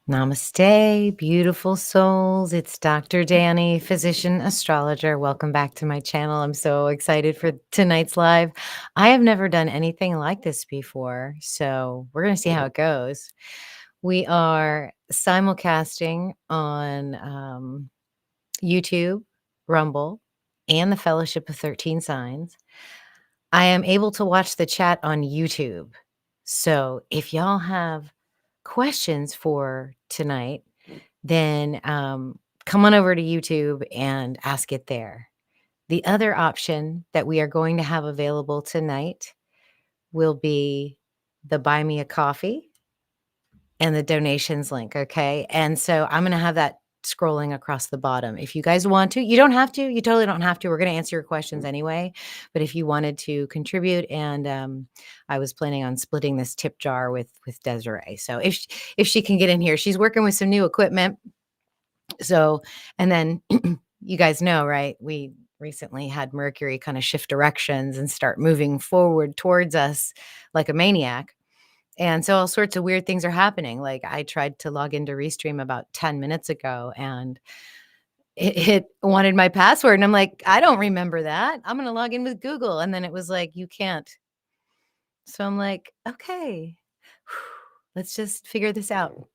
Namaste, beautiful souls. It's Dr. Dani, physician astrologer. Welcome back to my channel. I'm so excited for tonight's live. I have never done anything like this before, so we're going to see how it goes. We are simulcasting on YouTube, Rumble, and the Fellowship of 13 Signs. I am able to watch the chat on YouTube. So if y'all have questions for tonight, then come on over to YouTube and ask it there. The other option that we are going to have available tonight will be the Buy Me a Coffee and the donations link, okay? And so I'm going to have that scrolling across the bottom. If you guys want to, you don't have to, you totally don't have to. We're going to answer your questions anyway. But if you wanted to contribute, and I was planning on splitting this tip jar with Dezarey. So if she can get in here, she's working with some new equipment. So, and then you guys know, right? We recently had Mercury kind of shift directions and start moving forward towards us like a maniac. And so all sorts of weird things are happening. Like I tried to log into Restream about 10 minutes ago and it wanted my password. And I'm like, I don't remember that. I'm going to log in with Google. And then it was like, you can't. So I'm like, okay, let's just figure this out.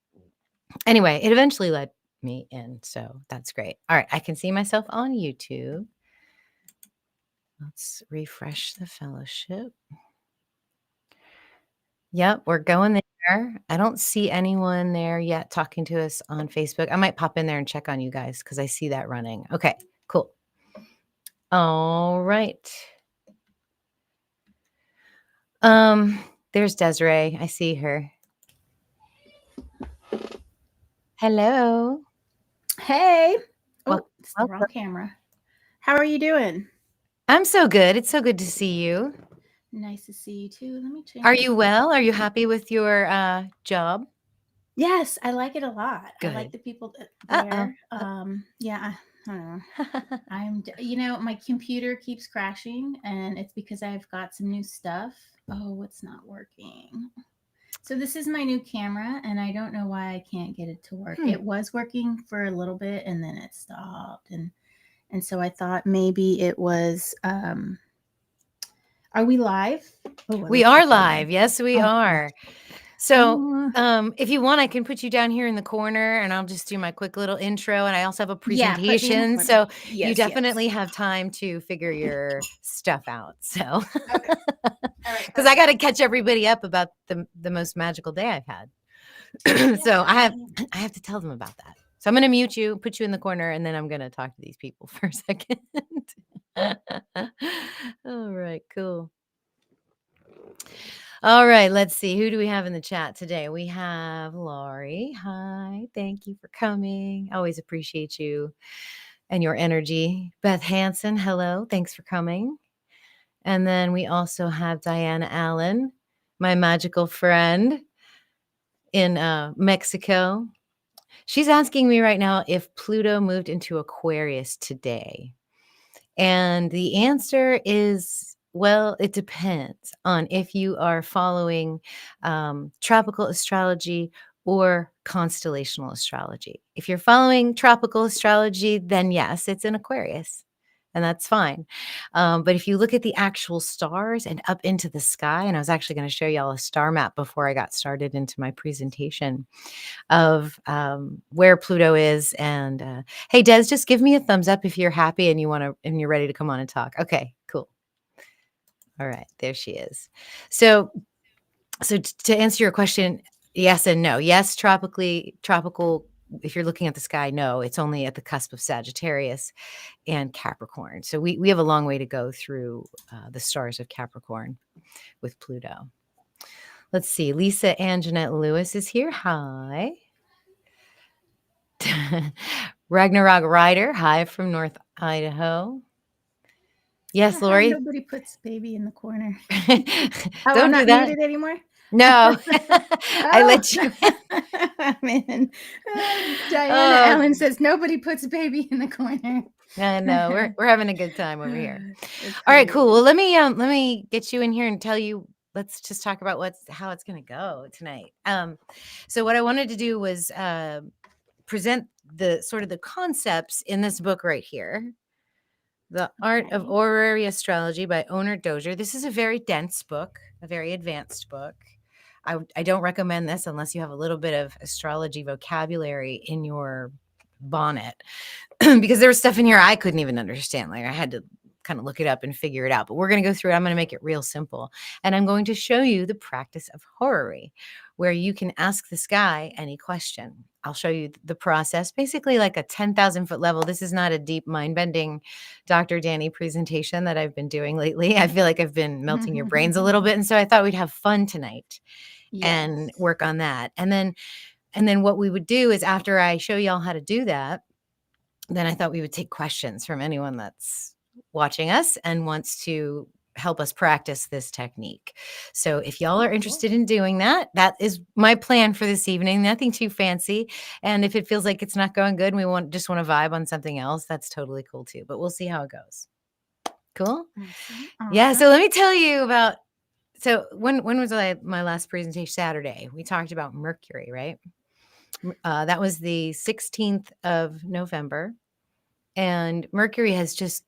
Anyway, it eventually led me in. So that's great. All right. I can see myself on YouTube. Let's refresh the fellowship. Yep, we're going there. I don't see anyone there yet talking to us on Facebook. I might pop in there and check on you guys because I see that running. Okay, cool. All right. There's Dezarey. I see her. Hello. Hey. Well, it's the wrong camera. How are you doing? I'm so good. It's so good to see you. Nice to see you too. Let me change. Are you well? Are you happy with your job? Yes, I like it a lot. Good. I like the people there. Yeah, I don't know. My computer keeps crashing and it's because I've got some new stuff. Oh, it's not working. So this is my new camera and I don't know why I can't get it to work. It was working for a little bit and then it stopped. And so I thought maybe it was, are we live? We are live. Yes, we are. So if you want, I can put you down here in the corner and I'll just do my quick little intro. And I also have a presentation. So you definitely have time to figure your stuff out. So because I got to catch everybody up about the most magical day I've had. So I have to tell them about that. So I'm going to mute you, put you in the corner, and then I'm going to talk to these people for a second. All right, cool. All right, let's see. Who do we have in the chat today? We have Laurie. Hi, thank you for coming. Always appreciate you and your energy. Beth Hansen, hello. Thanks for coming. And then we also have Diana Allen, my magical friend in Mexico. She's asking me right now if Pluto moved into Aquarius today. And the answer is, well, it depends on if you are following tropical astrology or constellational astrology. If you're following tropical astrology, then yes, it's in Aquarius. And that's fine. But if you look at the actual stars and up into the sky, and I was actually going to show y'all a star map before I got started into my presentation of where Pluto is. And hey, Des, just give me a thumbs up if you're happy and you're ready to come on and talk. Okay, cool. All right, there she is. So to answer your question, yes and no. Yes, tropical. If you're looking at the sky, no, it's only at the cusp of Sagittarius and Capricorn. So we have a long way to go through the stars of Capricorn with Pluto. Let's see. Lisa Anjanette Lewis is here. Hi. Ragnarok Ryder. Hi from North Idaho. Yes, Lori. Nobody puts baby in the corner. Don't do that muted anymore. No, I let you. Man, Diana Allen says nobody puts baby in the corner. No, we're having a good time over here. All right, cool. Well, let me get you in here and tell you let's just talk about how it's going to go tonight. So what I wanted to do was present the sort of the concepts in this book right here. The Art of Okay. Horary Astrology by Owner Dozier. This is a very dense book, a very advanced book. I don't recommend this unless you have a little bit of astrology vocabulary in your bonnet, because there was stuff in here I couldn't even understand. Like, I had to kind of look it up and figure it out. But we're going to go through it. I'm going to make it real simple. And I'm going to show you the practice of horary, where you can ask the sky any question. I'll show you the process, basically like a 10,000-foot level. This is not a deep mind-bending Dr. Dani presentation that I've been doing lately. I feel like I've been melting your brains a little bit. And so I thought we'd have fun tonight and Yes. work on that. And then what we would do is, after I show y'all how to do that, then I thought we would take questions from anyone that's watching us and wants to help us practice this technique. So if y'all are interested in doing that, that is my plan for this evening. Nothing too fancy. And if it feels like it's not going good and we just want to vibe on something else, that's totally cool too. But we'll see how it goes. Cool? Awesome. Yeah. So let me tell you about. So when was my last presentation? Saturday. We talked about Mercury, right? That was the 16th of November. And Mercury has just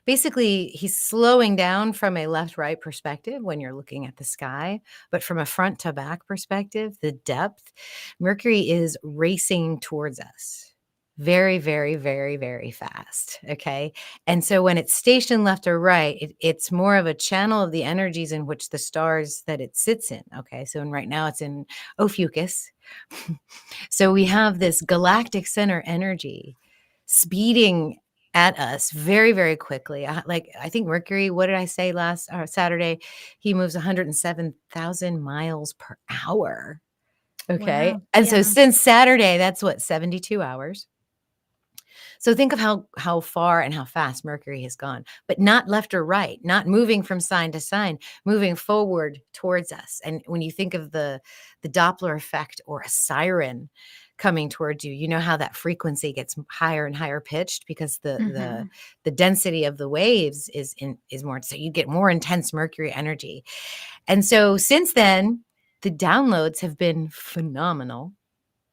basically, he's slowing down from a left-right perspective when you're looking at the sky, but from a front to back perspective, the depth, Mercury is racing towards us very, very, very, very fast. Okay. And so when it's stationed left or right, it's more of a channel of the energies in which the stars that it sits in. Okay. So right now it's in Ophiuchus. So we have this galactic center energy speeding at us very, very quickly. I think Mercury, what did I say last Saturday? He moves 107,000 miles per hour. Okay. Wow. And so Yeah. since Saturday, that's what, 72 hours. So think of how far and how fast Mercury has gone, but not left or right, not moving from sign to sign, moving forward towards us. And when you think of the Doppler effect or a siren coming towards you, you know how that frequency gets higher and higher pitched because the density of the waves is more, so you get more intense Mercury energy. And so since then, the downloads have been phenomenal.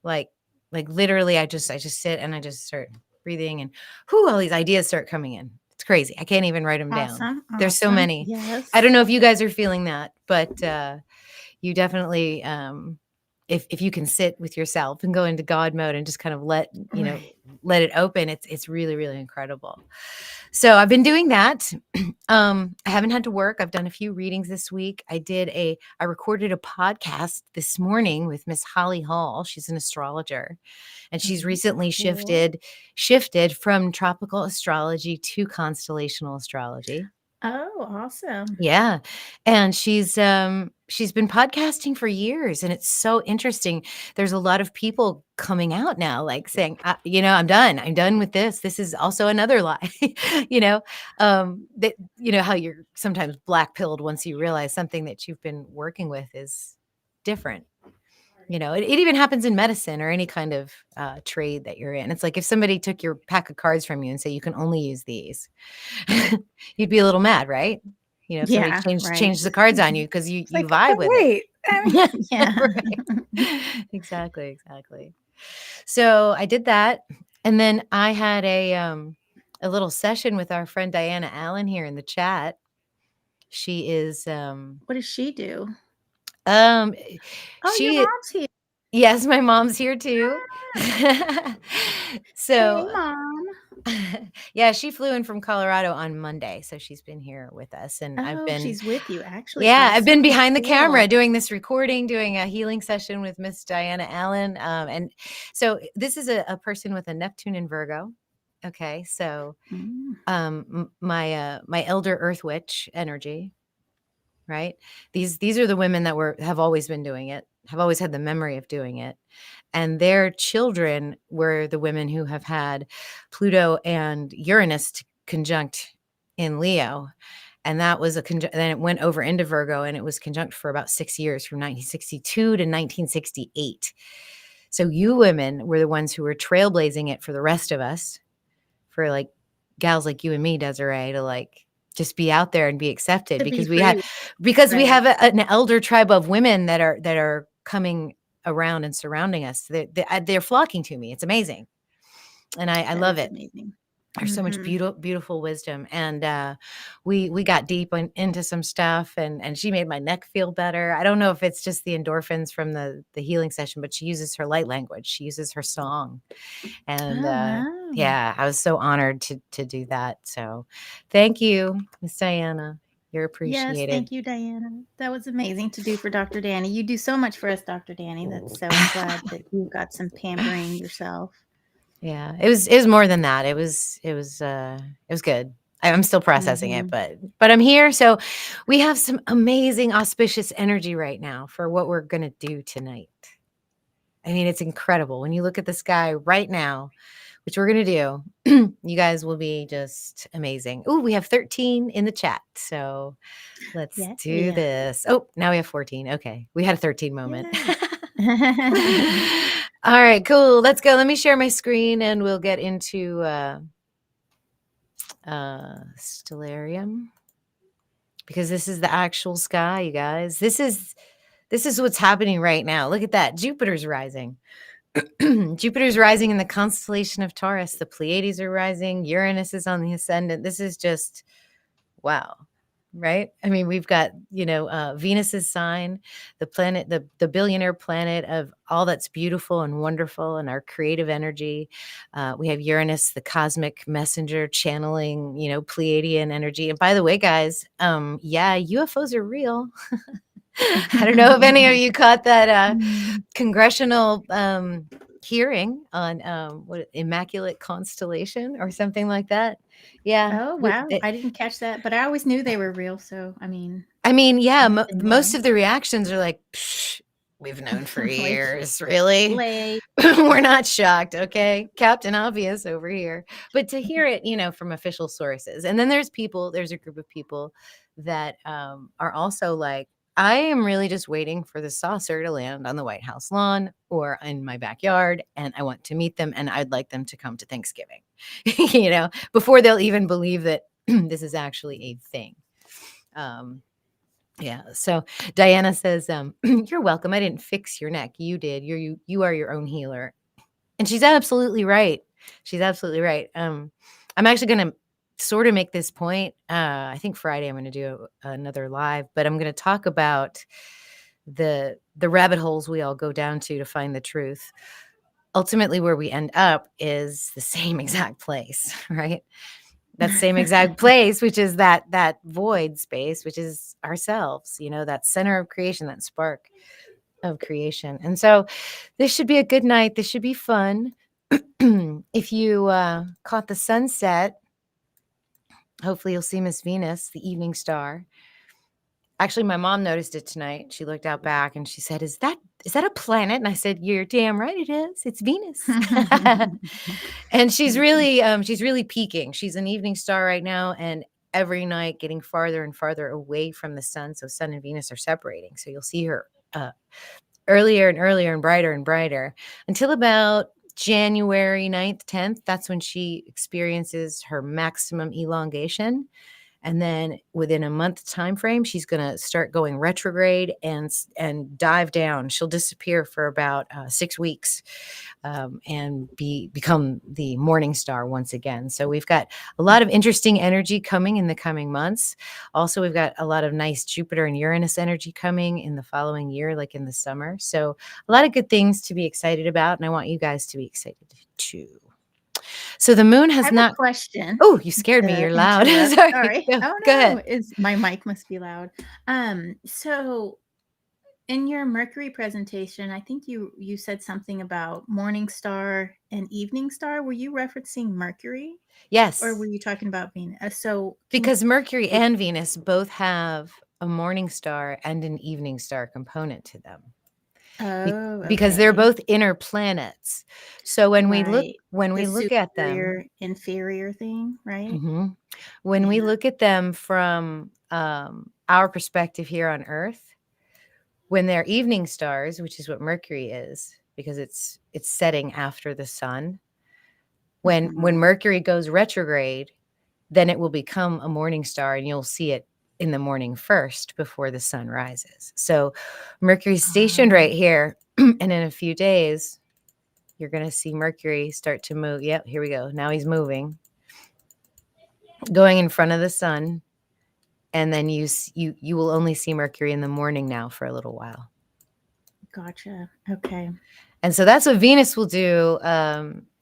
Like literally, I just sit and I just start breathing, and all these ideas start coming in. It's crazy. I can't even write them down. Awesome. There's so Awesome. many. Yes. I don't know if you guys are feeling that, but you definitely, if you can sit with yourself and go into God mode and just kind of let let it open, it's really, really incredible. So I've been doing that. I haven't had to work. I've done a few readings this week. I recorded a podcast this morning with Miss Holly Hall. She's an astrologer, and she's recently shifted from tropical astrology to constellational astrology. Oh, awesome. Yeah. And she's been podcasting for years, and it's so interesting. There's a lot of people coming out now, like saying, I'm done. I'm done with this. This is also another lie. That, how you're sometimes black pilled once you realize something that you've been working with is different. It even happens in medicine or any kind of trade that you're in. It's like if somebody took your pack of cards from you and say, you can only use these, you'd be a little mad, right? If somebody Yeah. Right. changed the cards on you because you Like, vibe with wait. it. Yeah. Right. Exactly. So I did that. And then I had a little session with our friend Diana Allen here in the chat. She is What does she do? Oh, your mom's here. Yes, my mom's here too. So, Hey, Mom. yeah, she flew in from Colorado on Monday, so she's been here with us, and She's with you, actually. Yeah, I've been Awesome. behind the Cool. camera doing this recording, doing a healing session with Miss Diana Allen, and so this is a person with a Neptune in Virgo. Okay, so my elder Earth Witch energy. Right? These are the women that have always been doing it, have always had the memory of doing it. And their children were the women who have had Pluto and Uranus conjunct in Leo. And that was then it went over into Virgo, and it was conjunct for about 6 years, from 1962 to 1968. So you women were the ones who were trailblazing it for the rest of us, for like gals like you and me, Dezarey, to just be out there and be accepted, To be because free, we right. have an elder tribe of women that are coming around and surrounding us. They're flocking to me. It's amazing, and I That love is it. amazing. There's so much Mhm. beautiful wisdom, and we got deep into some stuff, and she made my neck feel better. I don't know if it's just the endorphins from the healing session, but she uses her light language. She uses her song, and Oh, wow. yeah, I was so honored to do that. So, thank you, Miss Diana. You're Yes, appreciated. thank you, Diana. That was amazing to do for Dr. Dani. You do so much for us, Dr. Dani. That's so I'm glad that you got some pampering yourself. Yeah, it was more than that. It was good. I'm still processing it, Mhm. but I'm here. So we have some amazing auspicious energy right now for what we're gonna do tonight. I mean, it's incredible when you look at the sky right now, which we're gonna do. You guys will be just amazing. Ooh, we have 13 in the chat. So let's do Yay. this. Oh, now we have 14. Okay, we had a 13 moment. Yay. All right, cool. Let's go. Let me share my screen and we'll get into Stellarium, because this is the actual sky, you guys. This is what's happening right now. Look at that. Jupiter's rising. Jupiter's rising in the constellation of Taurus. The Pleiades are rising. Uranus is on the ascendant. This is just wow. Right? I mean, we've got, Venus's sign, the planet, the billionaire planet of all that's beautiful and wonderful and our creative energy. We have Uranus, the cosmic messenger, channeling, Pleiadian energy. And by the way, guys, yeah, UFOs are real. I don't know if any of you caught that Mm. congressional hearing on what Immaculate Constellation or something like that. Yeah, Oh, wow. I didn't catch that, but I always knew they were real, so, I mean, yeah, nothing most new. of the reactions are like, "Psh, we've known for Like, years, really? late. We're not shocked, okay? Captain Obvious over here." But to hear it, from official sources. And then there's a group of people that are also like, I am really just waiting for the saucer to land on the White House lawn or in my backyard, and I want to meet them, and I'd like them to come to Thanksgiving, before they'll even believe that this is actually a thing. Um, yeah. So Diana says, "You're welcome. I didn't fix your neck. You did. You are your own healer." And she's absolutely right. She's absolutely right. I'm actually going to sort of make this point. I think Friday I'm going to do another live, but I'm going to talk about the rabbit holes we all go down to find the truth. Ultimately, where we end up is the same exact place, right? That same exact place, which is that void space, which is ourselves, that center of creation, that spark of creation. And so this should be a good night. This should be fun. If you caught the sunset, hopefully you'll see Miss Venus, the evening star. Actually, my mom noticed it tonight. She looked out back and she said, "Is that a planet?" And I said, "You're damn right it is. It's Venus." And she's really peaking. She's an evening star right now, and every night getting farther and farther away from the sun. So sun and Venus are separating. So you'll see her earlier and earlier and brighter until about January 9th, 10th. That's when she experiences her maximum elongation. And then within a month time frame, she's going to start going retrograde and dive down. She'll disappear for about 6 weeks, and become the morning star once again. So we've got a lot of interesting energy coming in the coming months. Also, we've got a lot of nice Jupiter and Uranus energy coming in the following year, like in the summer. So a lot of good things to be excited about, and I want you guys to be excited too. So the moon I has have a not. question Oh, you scared me. to You're loud. interrupt. Sorry. Sorry. Oh, Go no, ahead. is my mic must be loud. So in your Mercury presentation, I think you said something about morning star and evening star. Were you referencing Mercury or were Yes, you talking about Venus? So can because Mercury you and Venus both have a morning star and an evening star component to them. Oh, Because they're okay. both inner planets. So when we look Right. when The we look at them, superior inferior thing, right? mhm, when we Yeah. look at them from our perspective here on Earth, when they're evening stars, which is what Mercury is, because it's setting after the sun. When Mhm. Mercury goes retrograde, then it will become a morning star, and you'll see it in the morning first before the sun rises. So Mercury's stationed right here, and in a few days, you're going to see Mercury start to move. Yep, here we go. Now he's moving, going in front of the sun, and then you will only see Mercury in the morning now for a little while. Gotcha. Okay. And so that's what Venus will do.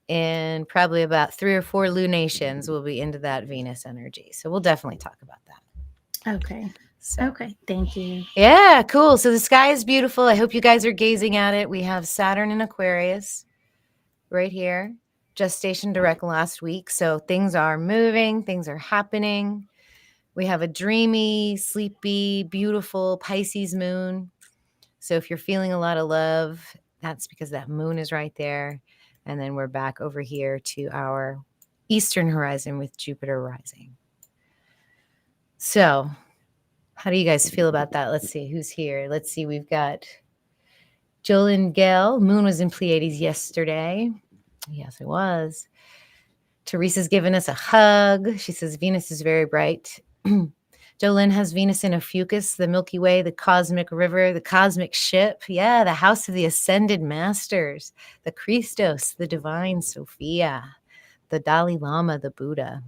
In probably about 3 or 4 lunations, we'll be into that Venus energy. So we'll definitely talk about that. Okay. So, okay. Thank you. Yeah, cool. So the sky is beautiful. I hope you guys are gazing at it. We have Saturn in Aquarius right here, gestation direct last week. So things are moving, things are happening. We have a dreamy, sleepy, beautiful Pisces moon. So if you're feeling a lot of love, that's because that moon is right there. And then we're back over here to our eastern horizon with Jupiter rising. So how do you guys feel about that? Let's see who's here. Let's see. We've got Joel and Gail. Moon was in Pleiades yesterday. Yes, it was. Teresa's given us a hug. She says Venus is very bright. Jolynn has Venus in Ophiuchus, the Milky Way, the cosmic river, the cosmic ship. Yeah, the house of the ascended masters, the Christos, the divine Sophia, the Dalai Lama, the Buddha.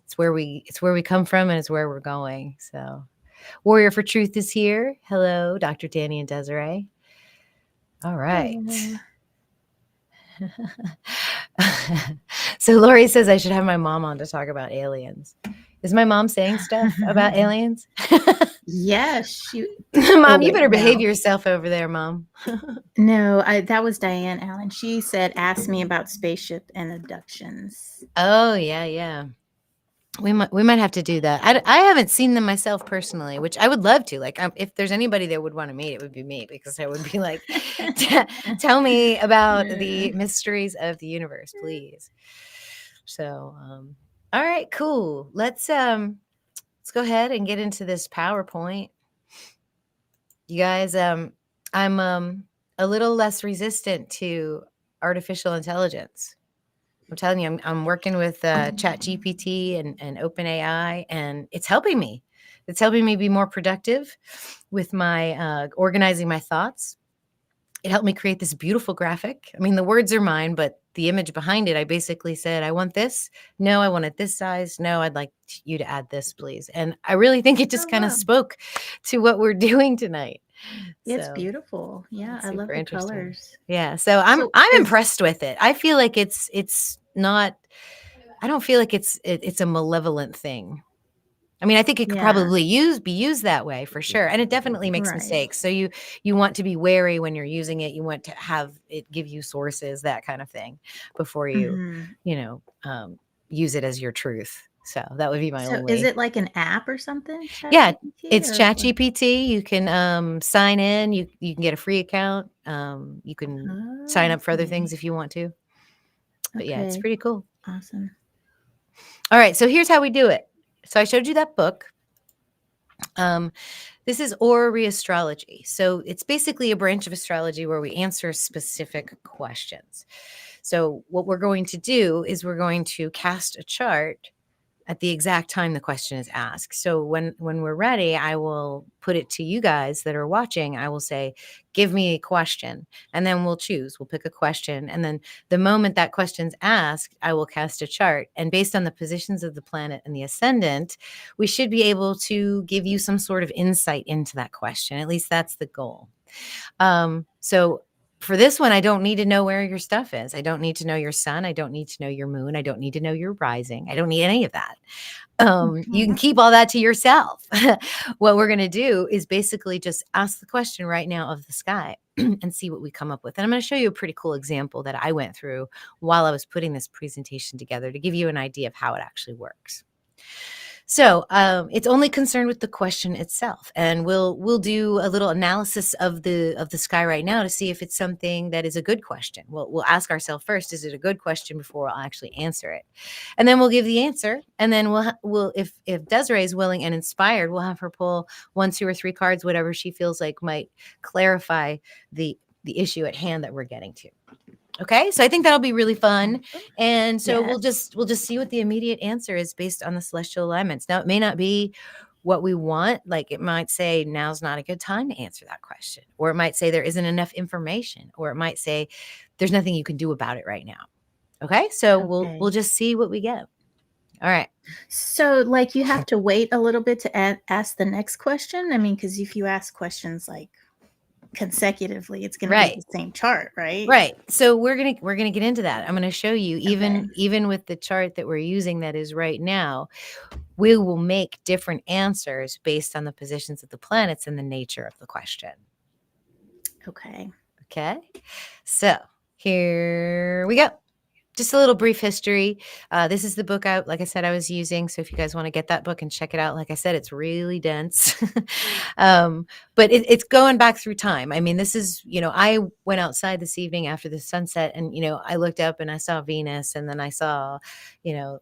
It's where we come from, and it's where we're going. So Warrior for Truth is here. Hello, Dr. Dani and Dezarey. All right. So Lori says I should have my mom on to talk about aliens. Is my mom saying stuff about aliens? Yes. Mom, you better behave yourself over there, Mom. No, that was Diane Allen. She said, ask me about spaceship and abductions. Oh, yeah. We might have to do that. I haven't seen them myself personally, which I would love to. Like, if there's anybody that would want to meet, it would be me, because I would be like, tell me about the mysteries of the universe, please. So, all right, cool. Let's go ahead and get into this PowerPoint. You guys, I'm a little less resistant to artificial intelligence. I'm telling you, I'm working with ChatGPT and OpenAI, and it's helping me. It's helping me be more productive with my organizing my thoughts. It helped me create this beautiful graphic. I mean, the words are mine, but the image behind it, I basically said, I want this. No, I want it this size. No, I'd like you to add this, please. And I really think it just kind of spoke to what we're doing tonight. It's beautiful. Yeah, I love the colors. Yeah, so I'm impressed with it. I feel like it's not. I don't feel like it's a malevolent thing. I mean, I think it could probably be used that way for sure, and it definitely makes mistakes. So you want to be wary when you're using it. You want to have it give you sources, that kind of thing, before you use it as your truth. So that would be my only. So is it like an app or something? Yeah, it's ChatGPT. You can sign in. You can get a free account. You can sign up for other things if you want to. But yeah, it's pretty cool. Awesome. All right, so here's how we do it. So I showed you that book. This is horary astrology. So it's basically a branch of astrology where we answer specific questions. So what we're going to do is we're going to cast a chart at the exact time the question is asked. So when we're ready, I will put it to you guys that are watching. I will say, give me a question, and then we'll choose. We'll pick a question, and then the moment that question's asked, I will cast a chart. And based on the positions of the planet and the ascendant, we should be able to give you some sort of insight into that question. At least that's the goal. So for this one, I don't need to know where your stuff is. I don't need to know your sun. I don't need to know your moon. I don't need to know your rising. I don't need any of that. You can keep all that to yourself. What we're going to do is basically just ask the question right now of the sky and see what we come up with. And I'm going to show you a pretty cool example that I went through while I was putting this presentation together to give you an idea of how it actually works. So it's only concerned with the question itself, and we'll do a little analysis of the sky right now to see if it's something that is a good question. We'll ask ourselves first, is it a good question, before we'll actually answer it, and then we'll give the answer, and then we'll if Dezarey is willing and inspired, we'll have her pull 1, 2, or 3 cards, whatever she feels like might clarify the issue at hand that we're getting to. Okay, so I think that'll be really fun. Awesome. And so we'll Yes. just see what the immediate answer is based on the celestial alignments. Now, it may not be what we want. Like, it might say now's not a good time to answer that question, or it might say there isn't enough information, or it might say there's nothing you can do about it right now. Okay, so we'll Okay. just see what we get. All right. So, like, you have to wait a little bit to ask the next question. I mean, because if you ask questions like consecutively, it's going to be Right. the same chart, right? Right. So we're gonna get into that. I'm gonna show you, Okay. even with the chart that we're using that is right now, we will make different answers based on the positions of the planets and the nature of the question. Okay. Okay. So here we go. Just a little brief history. This is the book like I said, I was using. So if you guys want to get that book and check it out, like I said, it's really dense. But it's going back through time. I mean, this is, I went outside this evening after the sunset, and, I looked up and I saw Venus, and then I saw, you know,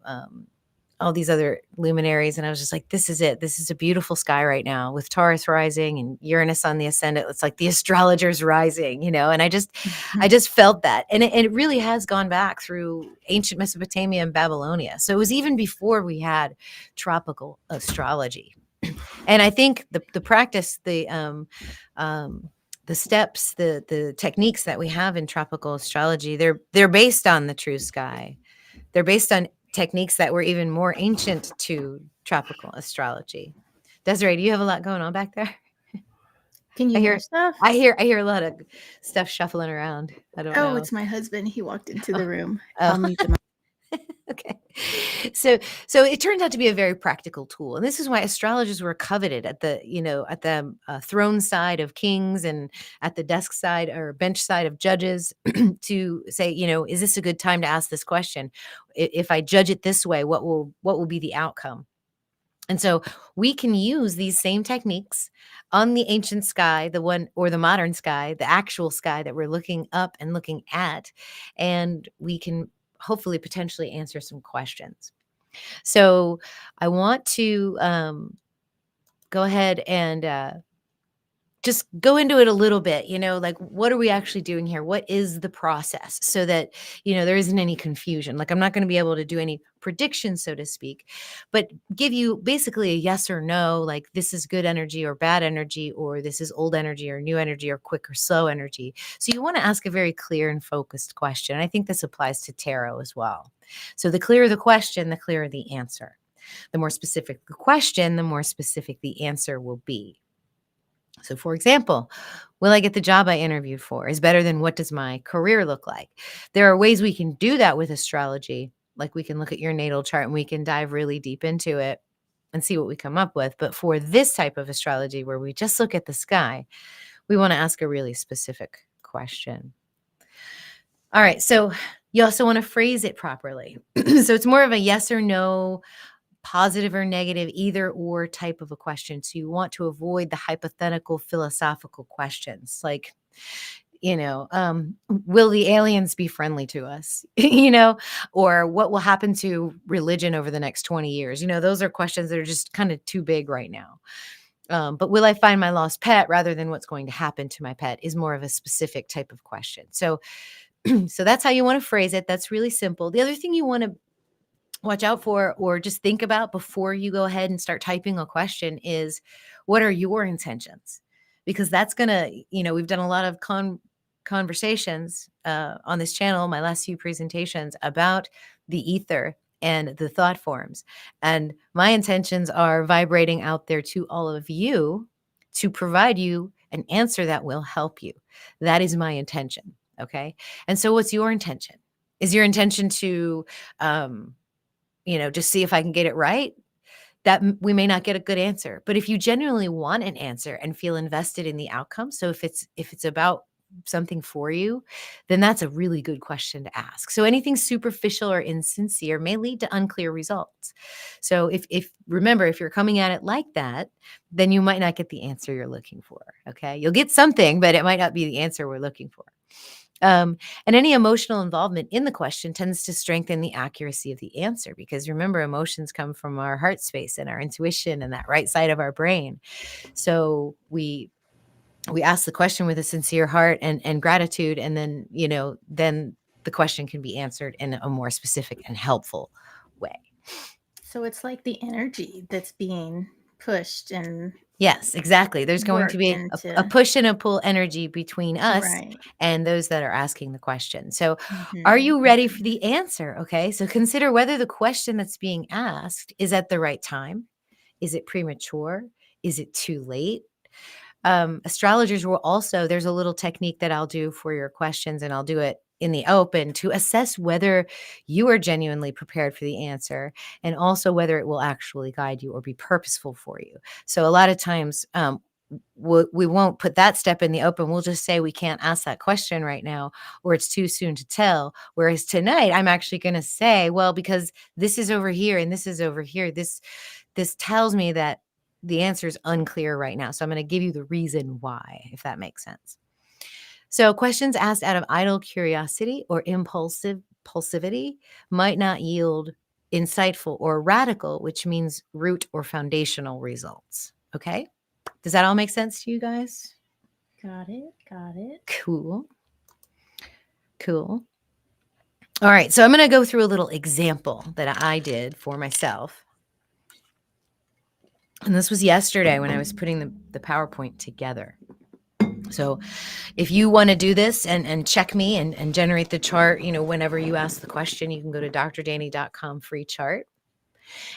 all these other luminaries, and I was just like, this is it. This is a beautiful sky right now with Taurus rising and Uranus on the ascendant. It's like the astrologers rising, and I just felt that. And it really has gone back through ancient Mesopotamia and Babylonia. So it was even before we had tropical astrology. And I think the practice, the steps, the techniques that we have in tropical astrology, they're based on the true sky. They're based on techniques that were even more ancient to tropical astrology. Dezarey, do you have a lot going on back there? Can you I hear hear stuff? I hear a lot of stuff shuffling around. I don't Oh, know. it's my husband. He walked into the Oh, room. I'll oh. mute them. Okay. So it turns out to be a very practical tool. And this is why astrologers were coveted at the throne side of kings and at the desk side or bench side of judges to say, is this a good time to ask this question? If I judge it this way, what will be the outcome? And so we can use these same techniques on the ancient sky, the one or the modern sky, the actual sky that we're looking up and looking at, and we can hopefully potentially answer some questions. So I want to go ahead and just go into it a little bit, like, what are we actually doing here? What is the process, so that, there isn't any confusion? Like, I'm not going to be able to do any predictions, so to speak, but give you basically a yes or no, like this is good energy or bad energy, or this is old energy or new energy, or quick or slow energy. So you want to ask a very clear and focused question. I think this applies to tarot as well. So the clearer the question, the clearer the answer. The more specific the question, the more specific the answer will be. So, for example, will I get the job I interviewed for is better than what does my career look like? There are ways we can do that with astrology. Like, we can look at your natal chart and we can dive really deep into it and see what we come up with. But for this type of astrology, where we just look at the sky, we want to ask a really specific question. All right. So you also want to phrase it properly. So it's more of a yes or no, positive or negative, either or type of a question. So you want to avoid the hypothetical philosophical questions like, will the aliens be friendly to us? Or what will happen to religion over the next 20 years? Those are questions that are just kind of too big right now. But will I find my lost pet, rather than what's going to happen to my pet, is more of a specific type of question. So that's how you want to phrase it. That's really simple. The other thing you want to watch out for, or just think about before you go ahead and start typing a question, is what are your intentions? Because that's gonna, we've done a lot of conversations on this channel, my last few presentations, about the ether and the thought forms. And my intentions are vibrating out there to all of you to provide you an answer that will help you. That is my intention. Okay. And so what's your intention? Is your intention to just see if I can get it right? That we may not get a good answer. But if you genuinely want an answer and feel invested in the outcome, so if it's about something for you, then that's a really good question to ask. So anything superficial or insincere may lead to unclear results. So if remember, if you're coming at it like that, then you might not get the answer you're looking for. Okay. You'll get something, but it might not be the answer we're looking for. And any emotional involvement in the question tends to strengthen the accuracy of the answer, because remember, emotions come from our heart space and our intuition and that right side of our brain. So we ask the question with a sincere heart and gratitude, and then the question can be answered in a more specific and helpful way. So it's like the energy that's being pushed and Yes, exactly. There's going to worked be a into. push and a pull energy between us Right. and those that are asking the question. So, are Mm-hmm, you ready for mm-hmm. the answer? Okay. So, consider whether the question that's being asked is at the right time. Is it premature? Is it too late? Astrologers will also, there's a little technique that I'll do for your questions, and I'll do it in the open to assess whether you are genuinely prepared for the answer and also whether it will actually guide you or be purposeful for you. So, a lot of times, we won't put that step in the open. We'll just say we can't ask that question right now, or it's too soon to tell. Whereas tonight, I'm actually going to say, well, because this is over here and this is over here, this tells me that the answer is unclear right now. So I'm going to give you the reason why, if that makes sense. So questions asked out of idle curiosity or impulsivity might not yield insightful or radical, which means root or foundational results. Okay? Does that all make sense to you guys? Got it. Got it. Cool. Cool. All right. So I'm going to go through a little example that I did for myself. And this was yesterday when I was putting the PowerPoint together. So if you want to do this and check me and generate the chart, whenever you ask the question, you can go to drdani.com free chart.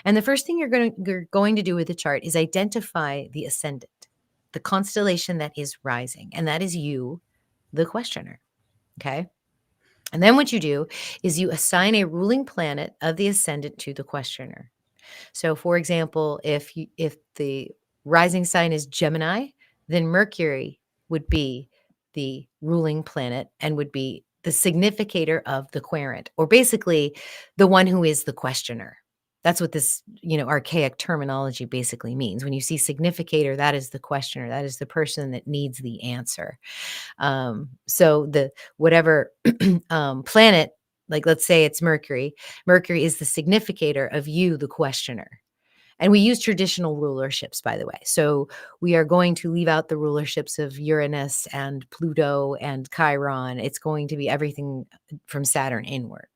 And the first thing you're going to do with the chart is identify the ascendant, the constellation that is rising, and that is you, the questioner. Okay. And then what you do is you assign a ruling planet of the ascendant to the questioner. So, for example, if the rising sign is Gemini, then Mercury would be the ruling planet and would be the significator of the querent, or basically the one who is the questioner. That's what this, archaic terminology basically means. When you see significator, that is the questioner. That is the person that needs the answer. So the whatever planet, like let's say it's Mercury, Mercury is the significator of you, the questioner. And we use traditional rulerships, by the way. So we are going to leave out the rulerships of Uranus and Pluto and Chiron. It's going to be everything from Saturn inward.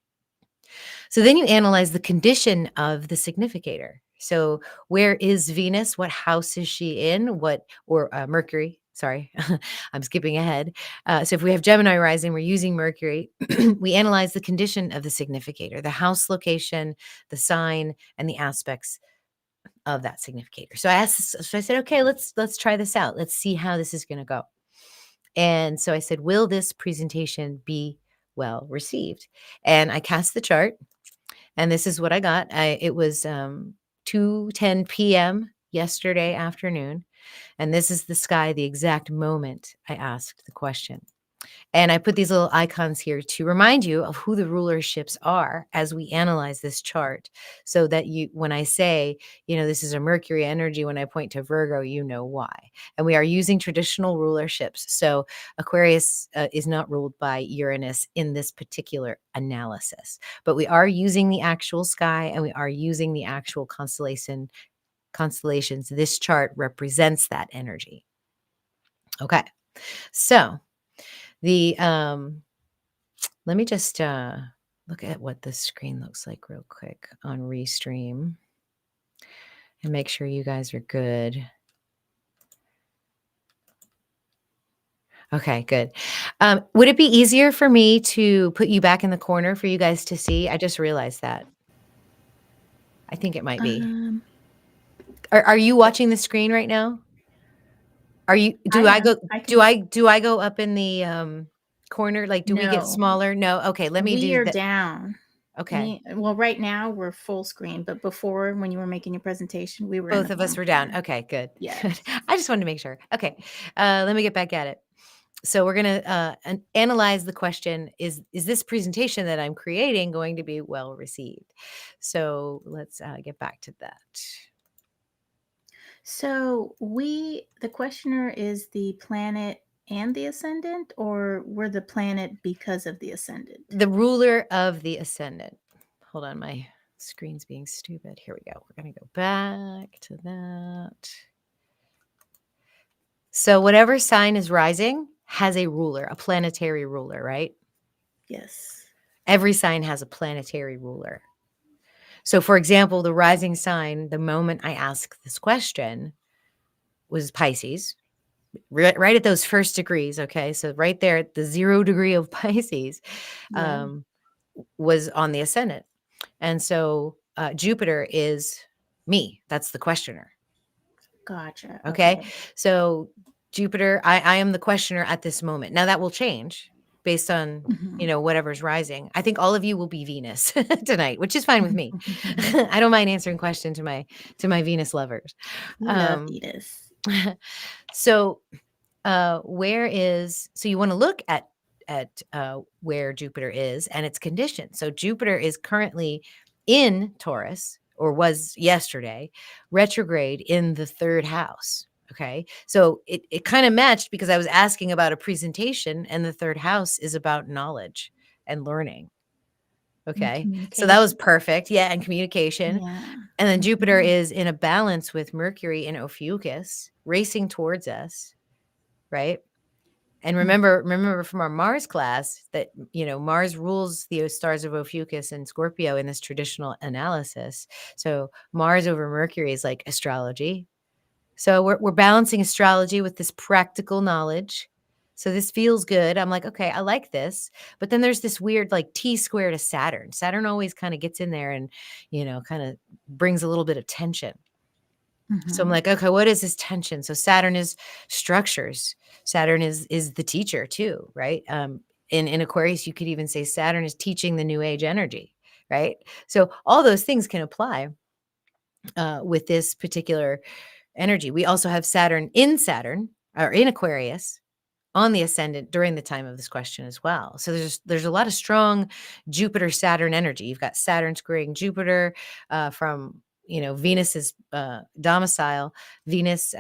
So then you analyze the condition of the significator. So where is Venus? What house is she in? Or Mercury? Sorry, I'm skipping ahead. So if we have Gemini rising, we're using Mercury. We analyze the condition of the significator, the house location, the sign, and the aspects of that significator. So I said, okay, let's try this out. Let's see how this is going to go. And so I said, will this presentation be well received? And I cast the chart, and this is what I got. It was 2:10 p.m. yesterday afternoon, and this is the sky the exact moment I asked the question. And I put these little icons here to remind you of who the rulerships are as we analyze this chart, so that when I say, this is a Mercury energy, when I point to Virgo, you know why. And we are using traditional rulerships. So Aquarius is not ruled by Uranus in this particular analysis, but we are using the actual sky and we are using the actual constellations. This chart represents that energy. Okay. So the let me just look at what the screen looks like real quick on Restream and make sure you guys are good. Okay, good. Would it be easier for me to put you back in the corner for you guys to see? I just realized that. I think it might be. Are you watching the screen right now? Are you? Do I I am. go? I can. Do I go up in the corner? Like, do we get No, smaller? No. Okay, let me we do are that. down. Okay. Well, right now we're full screen, but before, when you were making your presentation, we were in Both the of us bottom were down. corner. Okay, good. Yes. Good. I just wanted to make sure. Okay. Let me get back at it. So we're going to analyze the question, is this presentation that I'm creating going to be well received? So let's get back to that. So the questioner is the planet and the ascendant, or we're the planet because of the ascendant? The ruler of the ascendant. Hold on, my screen's being stupid. Here we go. We're going to go back to that. So whatever sign is rising has a ruler, a planetary ruler, right? Yes. Every sign has a planetary ruler. So, for example, the rising sign, the moment I asked this question, was Pisces, right at those first degrees. Okay. So, right there at the 0 degree of Pisces, Yeah. um, was on the ascendant. And so, Jupiter is me. That's the questioner. Gotcha. Okay. Okay. So, Jupiter, I am the questioner at this moment. Now, that will change based on, Mhm. whatever's rising. I think all of you will be Venus tonight, which is fine with me. I don't mind answering questions to my Venus lovers. We love Um, Venus. so so you want to look at where Jupiter is and its condition. So Jupiter is currently in Taurus, or was yesterday, retrograde in the third house. Okay. So it kind of matched because I was asking about a presentation, and the third house is about knowledge and learning. And Okay. So that was communication. perfect. Yeah. And communication. Yeah. And then Jupiter Mhm. is in a balance with Mercury in Ophiuchus, racing towards us. Right. And Mhm. remember from our Mars class that, Mars rules the stars of Ophiuchus and Scorpio in this traditional analysis. So Mars over Mercury is like astrology. So we're balancing astrology with this practical knowledge. So this feels good. I'm like, okay, I like this. But then there's this weird like T square to Saturn. Saturn always kind of gets in there and, kind of brings a little bit of tension. So I'm Mhm. like, okay, what is this tension? So Saturn is structures. Saturn is the teacher too, right? In Aquarius, you could even say Saturn is teaching the new age energy, right? So all those things can apply with this particular energy. We also have Saturn or in Aquarius on the ascendant during the time of this question as well. So there's a lot of strong Jupiter Saturn energy. You've got Saturn squaring Jupiter from Venus's domicile. Venus,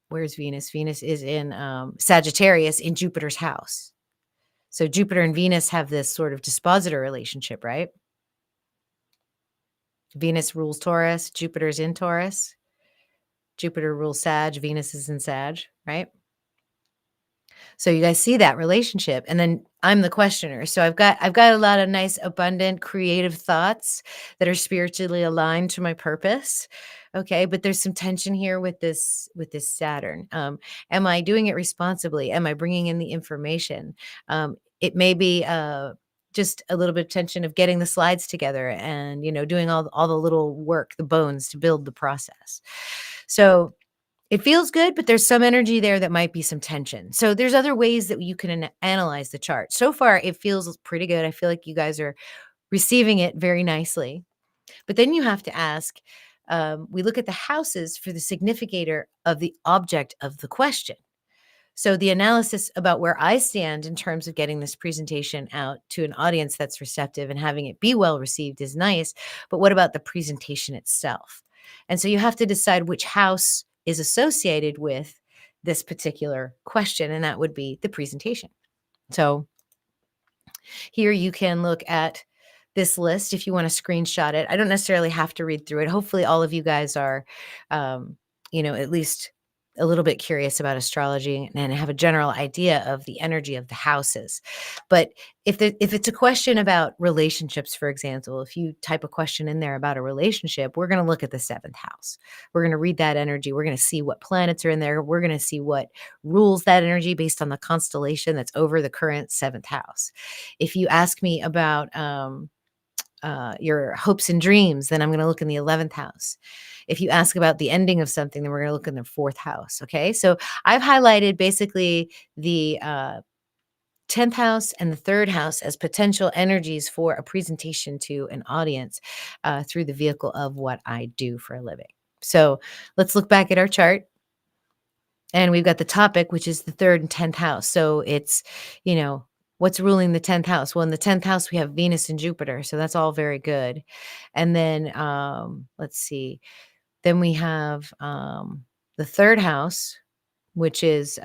where's Venus? Venus is in Sagittarius in Jupiter's house. So Jupiter and Venus have this sort of dispositor relationship, right? Venus rules Taurus, Jupiter's in Taurus. Jupiter rules Sag, Venus is in Sag, right? So you guys see that relationship, and then I'm the questioner. So I've got a lot of nice, abundant, creative thoughts that are spiritually aligned to my purpose. Okay, but there's some tension here with this Saturn. Am I doing it responsibly? Am I bringing in the information? It may be just a little bit of tension of getting the slides together and doing all the little work, the bones to build the process. So it feels good, but there's some energy there that might be some tension. So there's other ways that you can analyze the chart. So far, it feels pretty good. I feel like you guys are receiving it very nicely. But then you have to ask, we look at the houses for the significator of the object of the question. So the analysis about where I stand in terms of getting this presentation out to an audience that's receptive and having it be well received is nice. But what about the presentation itself? And so you have to decide which house is associated with this particular question, and that would be the presentation. So here you can look at this list if you want to screenshot it. I don't necessarily have to read through it. Hopefully, all of you guys are, at least a little bit curious about astrology and have a general idea of the energy of the houses. But if it's a question about relationships, for example, if you type a question in there about a relationship, we're going to look at the seventh house. We're going to read that energy. We're going to see what planets are in there. We're going to see what rules that energy based on the constellation that's over the current seventh house. If you ask me about your hopes and dreams, then I'm going to look in the 11th house. If you ask about the ending of something, then we're going to look in the fourth house. Okay. So I've highlighted basically the 10th house and the third house as potential energies for a presentation to an audience through the vehicle of what I do for a living. So let's look back at our chart. And we've got the topic, which is the third and 10th house. So it's, what's ruling the 10th house? Well, in the 10th house, we have Venus and Jupiter. So that's all very good. And then let's see. Then we have the third house, which is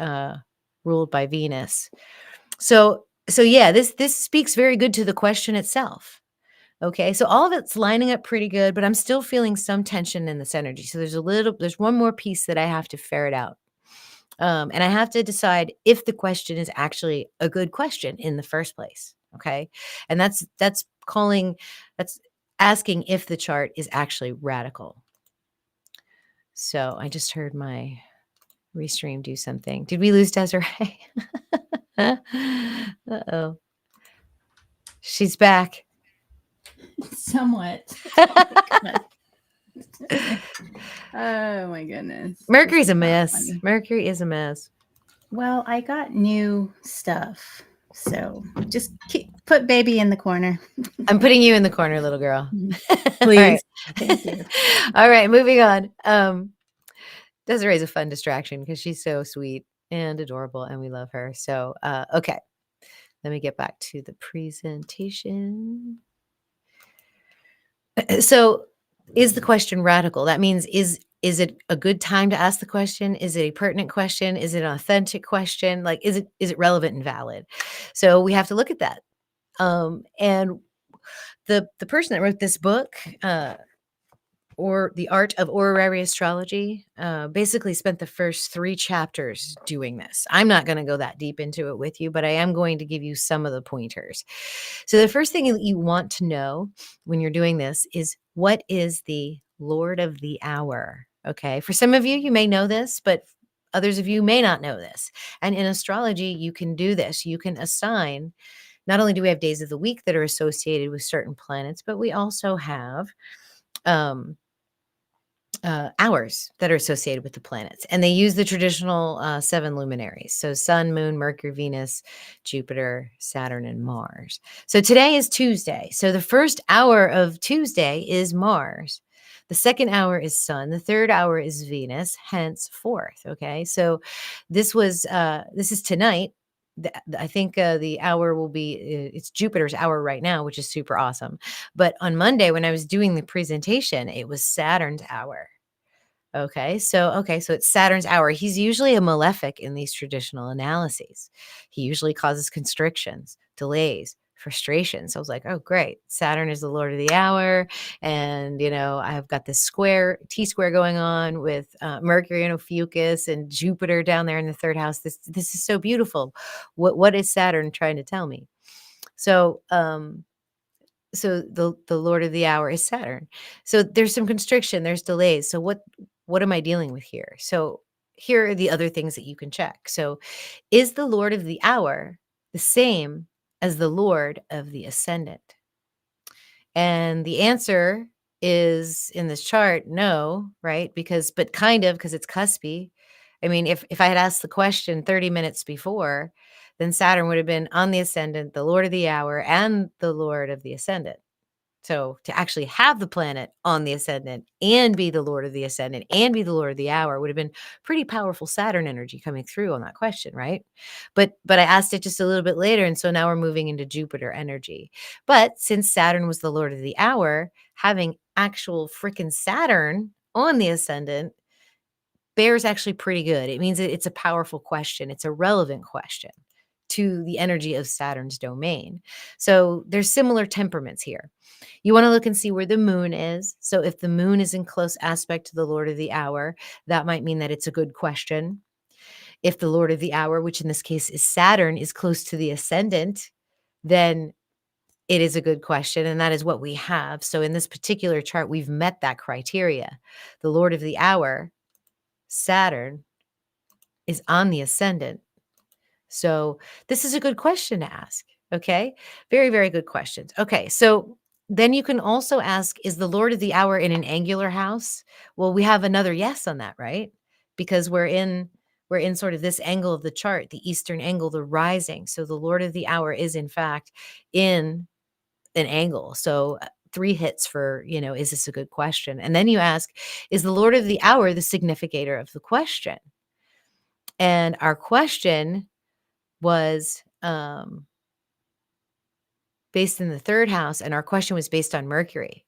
ruled by Venus. So yeah, this speaks very good to the question itself. Okay, so all of it's lining up pretty good, but I'm still feeling some tension in this energy. So there's one more piece that I have to ferret out. And I have to decide if the question is actually a good question in the first place. Okay. And that's asking if the chart is actually radical. So I just heard my restream do something. Did we lose Dezarey? Uh-oh. She's back. Somewhat. Oh my God. Oh my goodness. Mercury's a mess. Mercury is a mess. Well, I got new stuff. So just put baby in the corner. I'm putting you in the corner, little girl. Please. Thank you. All right, moving on. Dezarey's a fun distraction because she's so sweet and adorable, and we love her. So, okay. Let me get back to the presentation. So, is the question radical? That means is it a good time to ask the question? Is it a pertinent question? Is it an authentic question? Like, is it relevant and valid? So we have to look at that. And the person that wrote this book, or The Art of Horary Astrology, basically spent the first 3 chapters doing this. I'm not going to go that deep into it with you, but I am going to give you some of the pointers. So the first thing that you want to know when you're doing this is, what is the Lord of the Hour? Okay. For some of you, you may know this, but others of you may not know this. And in astrology, you can do this. You can assign, not only do we have days of the week that are associated with certain planets, but we also have hours that are associated with the planets. And they use the traditional 7 luminaries. So Sun, Moon, Mercury, Venus, Jupiter, Saturn, and Mars. So today is Tuesday. So the first hour of Tuesday is Mars. The second hour is Sun. The third hour is Venus, hence fourth. Okay. So this is tonight. I think the hour will be, it's Jupiter's hour right now, which is super awesome. But on Monday, when I was doing the presentation, it was Saturn's hour. Okay, so it's Saturn's hour. He's usually a malefic in these traditional analyses. He usually causes constrictions, delays, frustrations. So I was like, oh, great. Saturn is the Lord of the hour. And, I've got this T-square going on with Mercury and Ophiuchus and Jupiter down there in the 3rd house. This is so beautiful. What is Saturn trying to tell me? So, the Lord of the hour is Saturn. So there's some constriction, there's delays. So what am I dealing with here? So here are the other things that you can check. So is the Lord of the hour the same as the Lord of the ascendant? And the answer is in this chart, no, right? But kind of, because it's cuspy. I mean, if I had asked the question 30 minutes before, then Saturn would have been on the ascendant, the Lord of the hour, and the Lord of the ascendant. So to actually have the planet on the ascendant and be the Lord of the ascendant and be the Lord of the hour would have been pretty powerful Saturn energy coming through on that question, right? But I asked it just a little bit later, and so now we're moving into Jupiter energy. But since Saturn was the Lord of the hour, having actual freaking Saturn on the ascendant bears actually pretty good. It means it's a powerful question. It's a relevant question to the energy of Saturn's domain. So there's similar temperaments here. You want to look and see where the moon is. So if the moon is in close aspect to the Lord of the hour, that might mean that it's a good question. If the Lord of the hour, which in this case is Saturn, is close to the ascendant, then it is a good question. And that is what we have. So in this particular chart, we've met that criteria. The Lord of the hour, Saturn, is on the ascendant. So this is a good question to ask. Okay. Very, very good questions. Okay. So then you can also ask, is the Lord of the hour in an angular house? Well, we have another yes on that, right? Because we're in sort of this angle of the chart, the eastern angle, the rising. So the Lord of the hour is in fact in an angle. So 3 hits for, is this a good question? And then you ask, is the Lord of the hour the significator of the question? And our question was based in the 3rd house, and our question was based on Mercury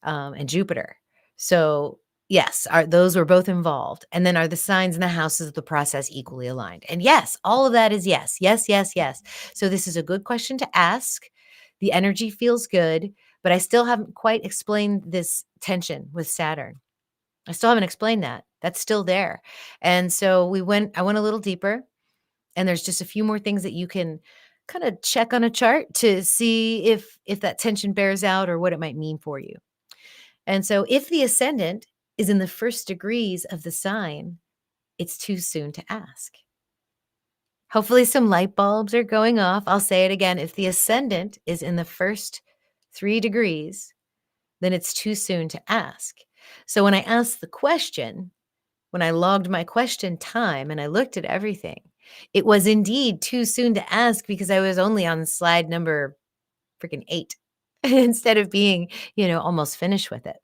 and Jupiter. So yes, those were both involved. And then are the signs and the houses of the process equally aligned? And yes, all of that is yes, yes, yes, yes. So this is a good question to ask. The energy feels good, but I still haven't quite explained this tension with Saturn. I still haven't explained that. That's still there. And so I went a little deeper, and there's just a few more things that you can kind of check on a chart to see if that tension bears out or what it might mean for you. And so if the ascendant is in the first degrees of the sign, it's too soon to ask. Hopefully some light bulbs are going off. I'll say it again. If the ascendant is in the first 3 degrees, then it's too soon to ask. So when I asked the question, when I logged my question time and I looked at everything, it was indeed too soon to ask because I was only on slide number freaking 8 instead of being, almost finished with it.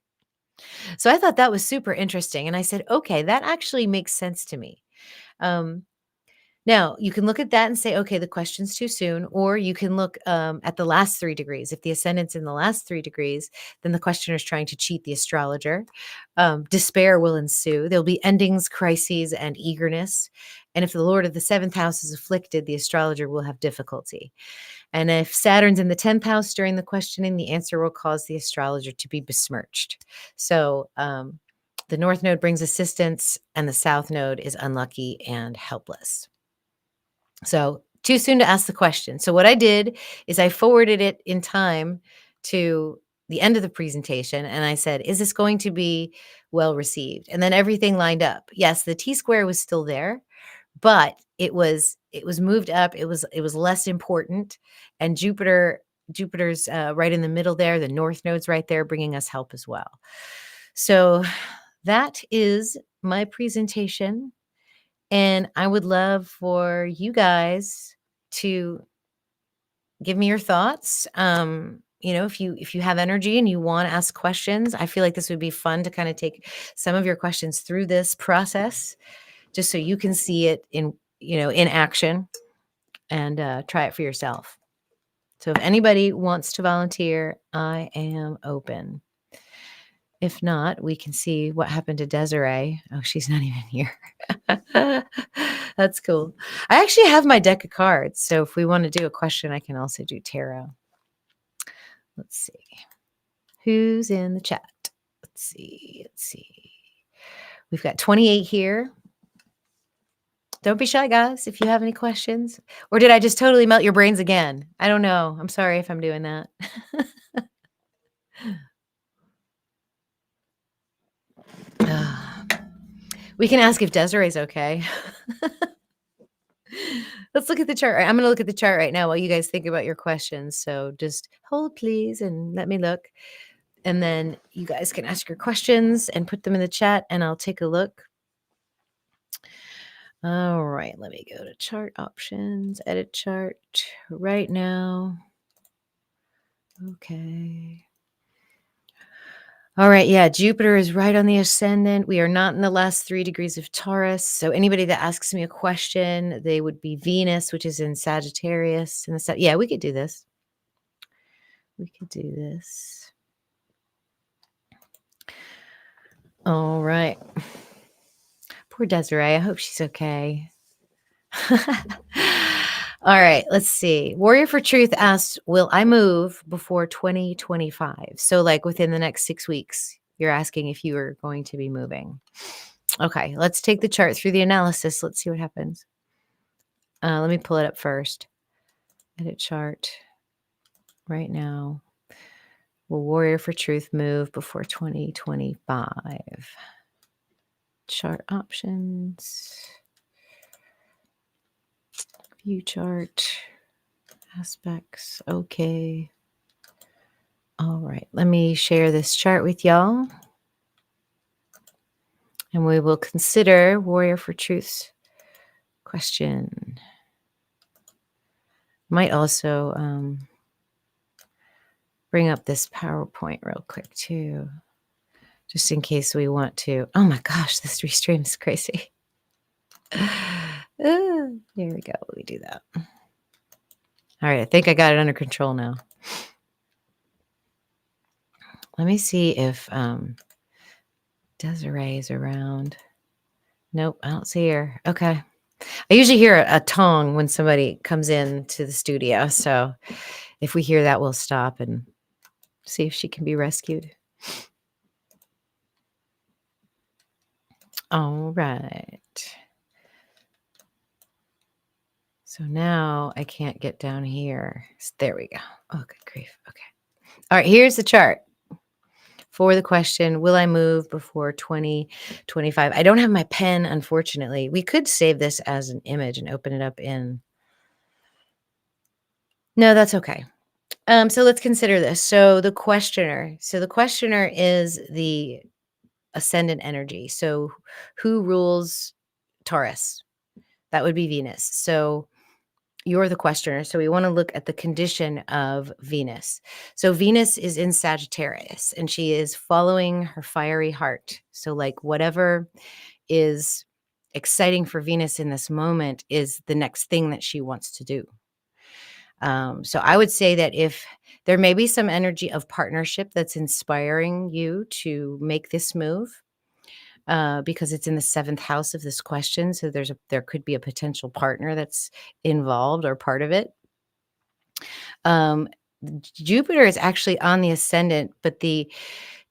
So I thought that was super interesting. And I said, okay, that actually makes sense to me. Um, Now, you can look at that and say, okay, the question's too soon, or you can look at the last 3 degrees. If the ascendant's in the last 3 degrees, then the questioner is trying to cheat the astrologer. Despair will ensue. There'll be endings, crises, and eagerness. And if the Lord of the 7th house is afflicted, the astrologer will have difficulty. And if Saturn's in the 10th house during the questioning, the answer will cause the astrologer to be besmirched. So the North Node brings assistance, and the South Node is unlucky and helpless. So too soon to ask the question. So what I did is I forwarded it in time to the end of the presentation. And I said, is this going to be well received? And then everything lined up. Yes, the T-square was still there, but it was moved up. It was less important. And Jupiter's right in the middle there. The North Node's right there, bringing us help as well. So that is my presentation. And I would love for you guys to give me your thoughts. If you have energy and you want to ask questions, I feel like this would be fun to kind of take some of your questions through this process, just so you can see it in action and try it for yourself. So if anybody wants to volunteer, I am open. If not, we can see what happened to Dezarey. Oh, she's not even here. That's cool. I actually have my deck of cards. So if we want to do a question, I can also do tarot. Let's see. Who's in the chat? Let's see. We've got 28 here. Don't be shy, guys, if you have any questions. Or did I just totally melt your brains again? I don't know. I'm sorry if I'm doing that. We can ask if Desiree's okay. Let's look at the chart. I'm going to look at the chart right now while you guys think about your questions. So just hold, please, and let me look. And then you guys can ask your questions and put them in the chat, and I'll take a look. All right, let me go to chart options, edit chart right now. Okay. All right, yeah, Jupiter is right on the ascendant. We are not in the last 3 degrees of Taurus. So anybody that asks me a question, they would be Venus, which is in Sagittarius. Yeah, we could do this. All right. Poor Desiree. I hope she's okay. All right, let's see. Warrior for Truth asked, will I move before 2025? So like within the next 6 weeks, you're asking if you are going to be moving. Okay, let's take the chart through the analysis. Let's see what happens. Let me pull it up first. Edit chart right now. Will Warrior for Truth move before 2025? Chart options. View chart. Aspects. Okay. All right. Let me share this chart with y'all. And we will consider Warrior for Truth's question. Might also bring up this PowerPoint real quick too, just in case we want to. Oh my gosh, this restream is crazy. There we go. We do that. All right, I think I got it under control now. Let me see if Desiree is around. Nope, I don't see her. Okay. I usually hear a tong when somebody comes in to the studio. So if we hear that, we'll stop and see if she can be rescued. All right. So now I can't get down here. There we go. Oh, good grief. Okay. All right, here's the chart for the question, will I move before 2025? I don't have my pen, unfortunately. We could save this as an image and open it up in. No, that's okay. So let's consider this. So the questioner is the ascendant energy. So who rules Taurus? That would be Venus. So you're the questioner. So we want to look at the condition of Venus. So Venus is in Sagittarius and she is following her fiery heart. So like whatever is exciting for Venus in this moment is the next thing that she wants to do. So I would say that if there may be some energy of partnership that's inspiring you to make this move, because it's in the 7th house of this question. So there could be a potential partner that's involved or part of it. Jupiter is actually on the ascendant, but the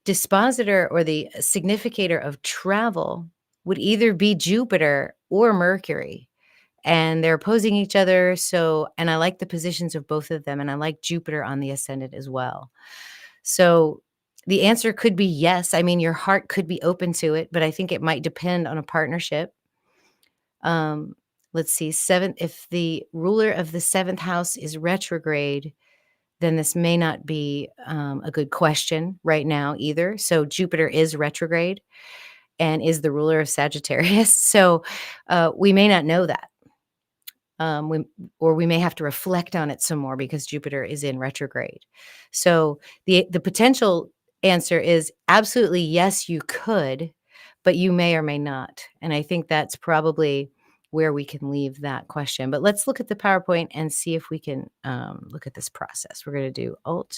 dispositor or the significator of travel would either be Jupiter or Mercury. And they're opposing each other. So, and I like the positions of both of them. And I like Jupiter on the ascendant as well. So the answer could be yes. I mean, your heart could be open to it, but I think it might depend on a partnership. Let's see, if the ruler of the 7th house is retrograde, then this may not be a good question right now either. So Jupiter is retrograde and is the ruler of Sagittarius. So we may not know that. We may have to reflect on it some more because Jupiter is in retrograde. So the potential answer is absolutely yes, you could, but you may or may not. And I think that's probably where we can leave that question. But let's look at the PowerPoint and see if we can look at this process. We're going to do Alt,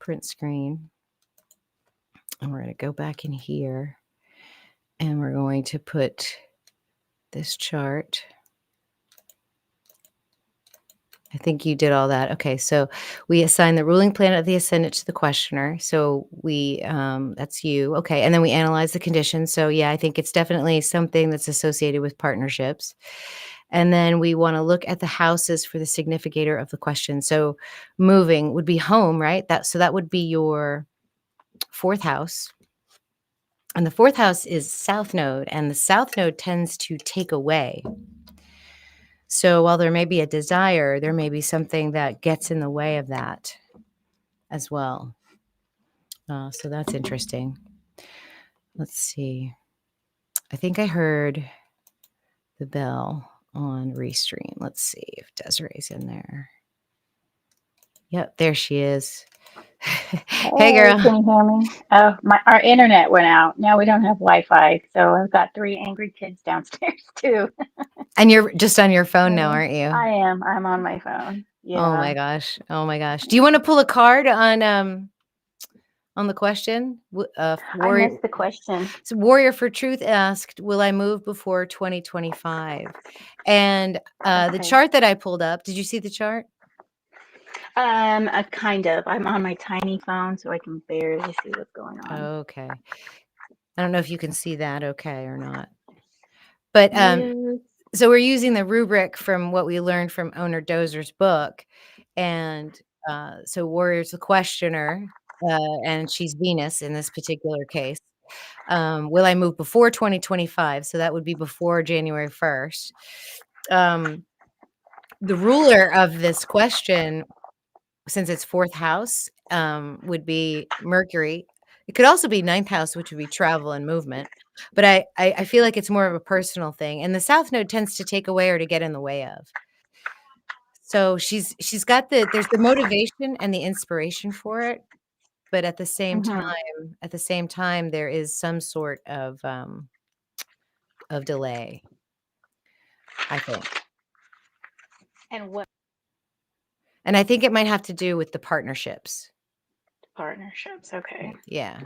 print screen, and we're going to go back in here, and we're going to put this chart. I think you did all that. Okay, so we assign the ruling planet of the ascendant to the questioner. So we, that's you. Okay, and then we analyze the conditions. So yeah, I think it's definitely something that's associated with partnerships. And then we want to look at the houses for the significator of the question. So moving would be home, right? So that would be your 4th house. And the 4th house is South Node, and the South Node tends to take away. So while there may be a desire, there may be something that gets in the way of that as well. So that's interesting. Let's see. I think I heard the bell on Restream. Let's see if Dezarey's in there. Yep, there she is. Hey, girl. Can you hear me? Oh, our internet went out. Now we don't have Wi-Fi, so I've got 3 angry kids downstairs too. And you're just on your phone now, aren't you? I am. I'm on my phone. Yeah. Oh my gosh. Oh my gosh. Do you want to pull a card on the question? I missed the question. So Warrior for Truth asked, will I move before 2025? And the chart that I pulled up, did you see the chart? Kind of. I'm on my tiny phone, so I can barely see what's going on. Okay. I don't know if you can see that okay or not. But so we're using the rubric from what we learned from Owner Dozer's book. And so Warrior's the questioner, and she's Venus in this particular case. Will I move before 2025? So that would be before January 1st. The ruler of this question, since it's 4th house, would be Mercury. It could also be 9th house, which would be travel and movement. But I feel like it's more of a personal thing. And the South Node tends to take away or to get in the way of. So she's got there's the motivation and the inspiration for it. But at the same time, there is some sort of delay, I think. And I think it might have to do with the partnerships. Partnerships, okay. Yeah.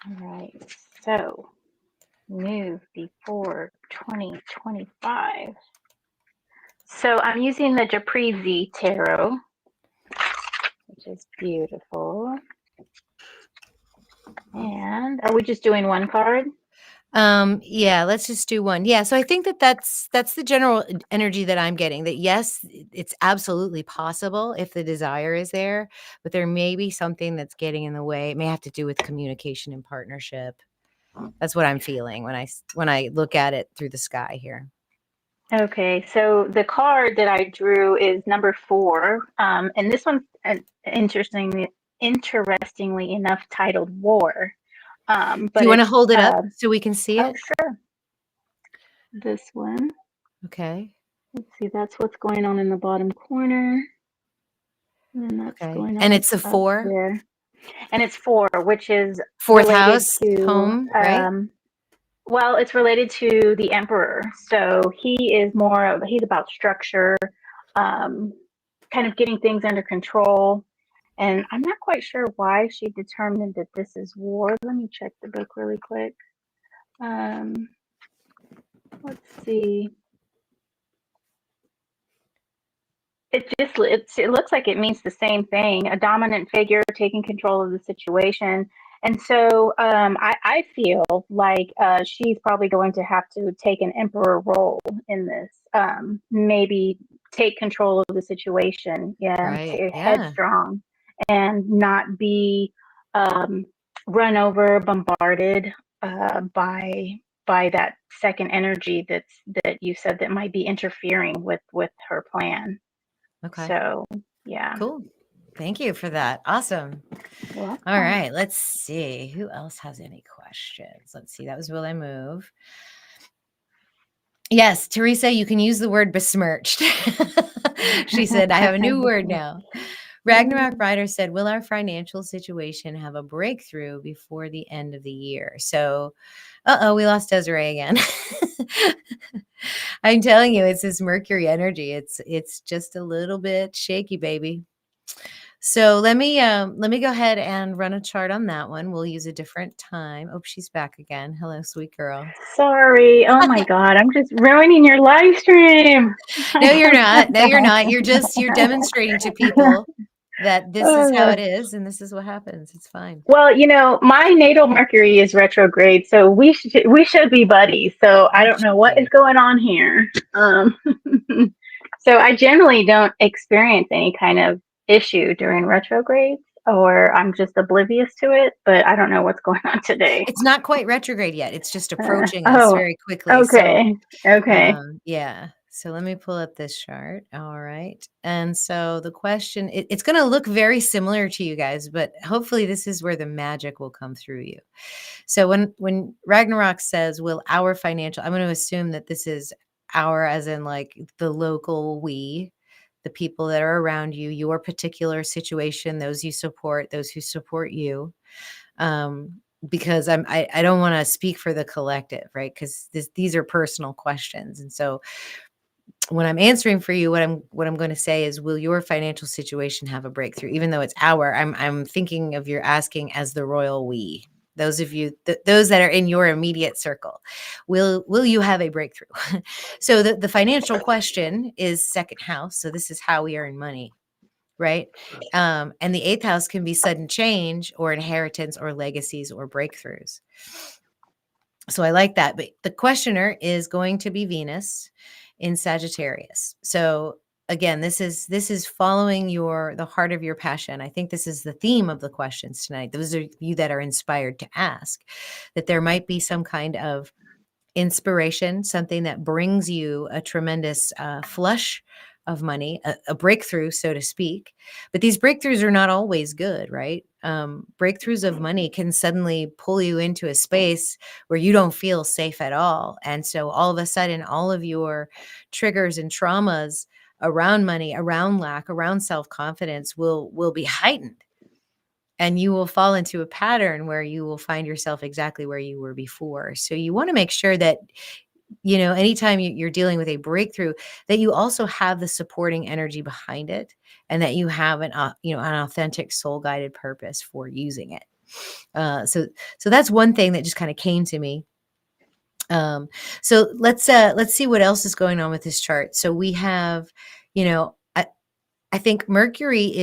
All right. So move before 2025. So I'm using the Dezarey tarot, which is beautiful. And are we just doing one card? Yeah, let's just do one. Yeah, so I think that that's the general energy that I'm getting, that yes, it's absolutely possible if the desire is there, but there may be something that's getting in the way. It may have to do with communication and partnership. That's what I'm feeling when I look at it through the sky here. Okay, so the card that I drew is number 4, and this one's interestingly enough titled War. Do But you wanna it's hold it up so we can see oh it? sure, this one. Okay. Let's see, that's what's going on in the bottom corner, and then that's Okay. going And on it's a up 4? there. And it's 4, which is 4th related house, to home, right? well, it's related to the emperor. So he's about structure, um, kind of getting things under control. And I'm not quite sure why she determined that this is war. Let me check the book really quick. Um, let's see. It looks like it means the same thing, a dominant figure taking control of the situation. And so I feel like she's probably going to have to take an emperor role in this, maybe take control of the situation, yeah, Right, yeah. headstrong, and not be um, run over, bombarded by that second energy that you said that might be interfering with her plan. Okay. So, yeah, Cool. Thank you for that. Awesome. you're All welcome. right, let's see. Who else has any questions? Let's see. That was Will I Move? Yes, Teresa, you can use the word besmirched. She said, I have a new word now. Ragnarok Rider said, will our financial situation have a breakthrough before the end of the year? So, we lost Dezarey again. I'm telling you, it's this Mercury energy. It's just a little bit shaky, baby. So let me go ahead and run a chart on that one. We'll use a different time. Oh, she's back again. Hello, sweet girl. Sorry. Oh my God. I'm just ruining your live stream. No, you're not. No, you're not. You're demonstrating to people that this is how Uh, it is and this is what happens. It's fine. well, my natal Mercury is retrograde, so we should be buddies. So I We don't know should what is be. going on here. So I generally don't experience any kind of issue during retrogrades, or I'm just oblivious to it. But I don't know what's going on today. It's not quite retrograde yet. It's just approaching us Oh, very quickly. So okay, okay. Yeah. So let me pull up this chart. All right. And so the question, it's going to look very similar to you guys, but hopefully this is where the magic will come through you. So when Ragnarok says, will our financial, I'm going to assume that this is our, as in like the local we, the people that are around you, your particular situation, those you support, those who support you. Because I don't want to speak for the collective, right? Because these are personal questions. And so when I'm answering for you, what I'm going to say is, will your financial situation have a breakthrough? Even though it's our, I'm thinking of you're asking as the royal we. Those of you, those that are in your immediate circle, will you have a breakthrough? So the financial question is second house. So this is how we earn money, right? And the eighth house can be sudden change or inheritance or legacies or breakthroughs. So I like that. But the questioner is going to be Venus in Sagittarius. So again, this is following the heart of your passion. I think this is the theme of the questions tonight. Those are you that are inspired to ask, that there might be some kind of inspiration, something that brings you a tremendous flush of money, a breakthrough, so to speak. But these breakthroughs are not always good, right? Breakthroughs of money can suddenly pull you into a space where you don't feel safe at all. And so all of a sudden, all of your triggers and traumas around money, around lack, around self-confidence will be heightened. And you will fall into a pattern where you will find yourself exactly where you were before. So you want to make sure that, anytime you're dealing with a breakthrough, that you also have the supporting energy behind it, and that you have an authentic soul guided purpose for using it. So that's one thing that just kind of came to me. So let's see what else is going on with this chart. So we have, I think Mercury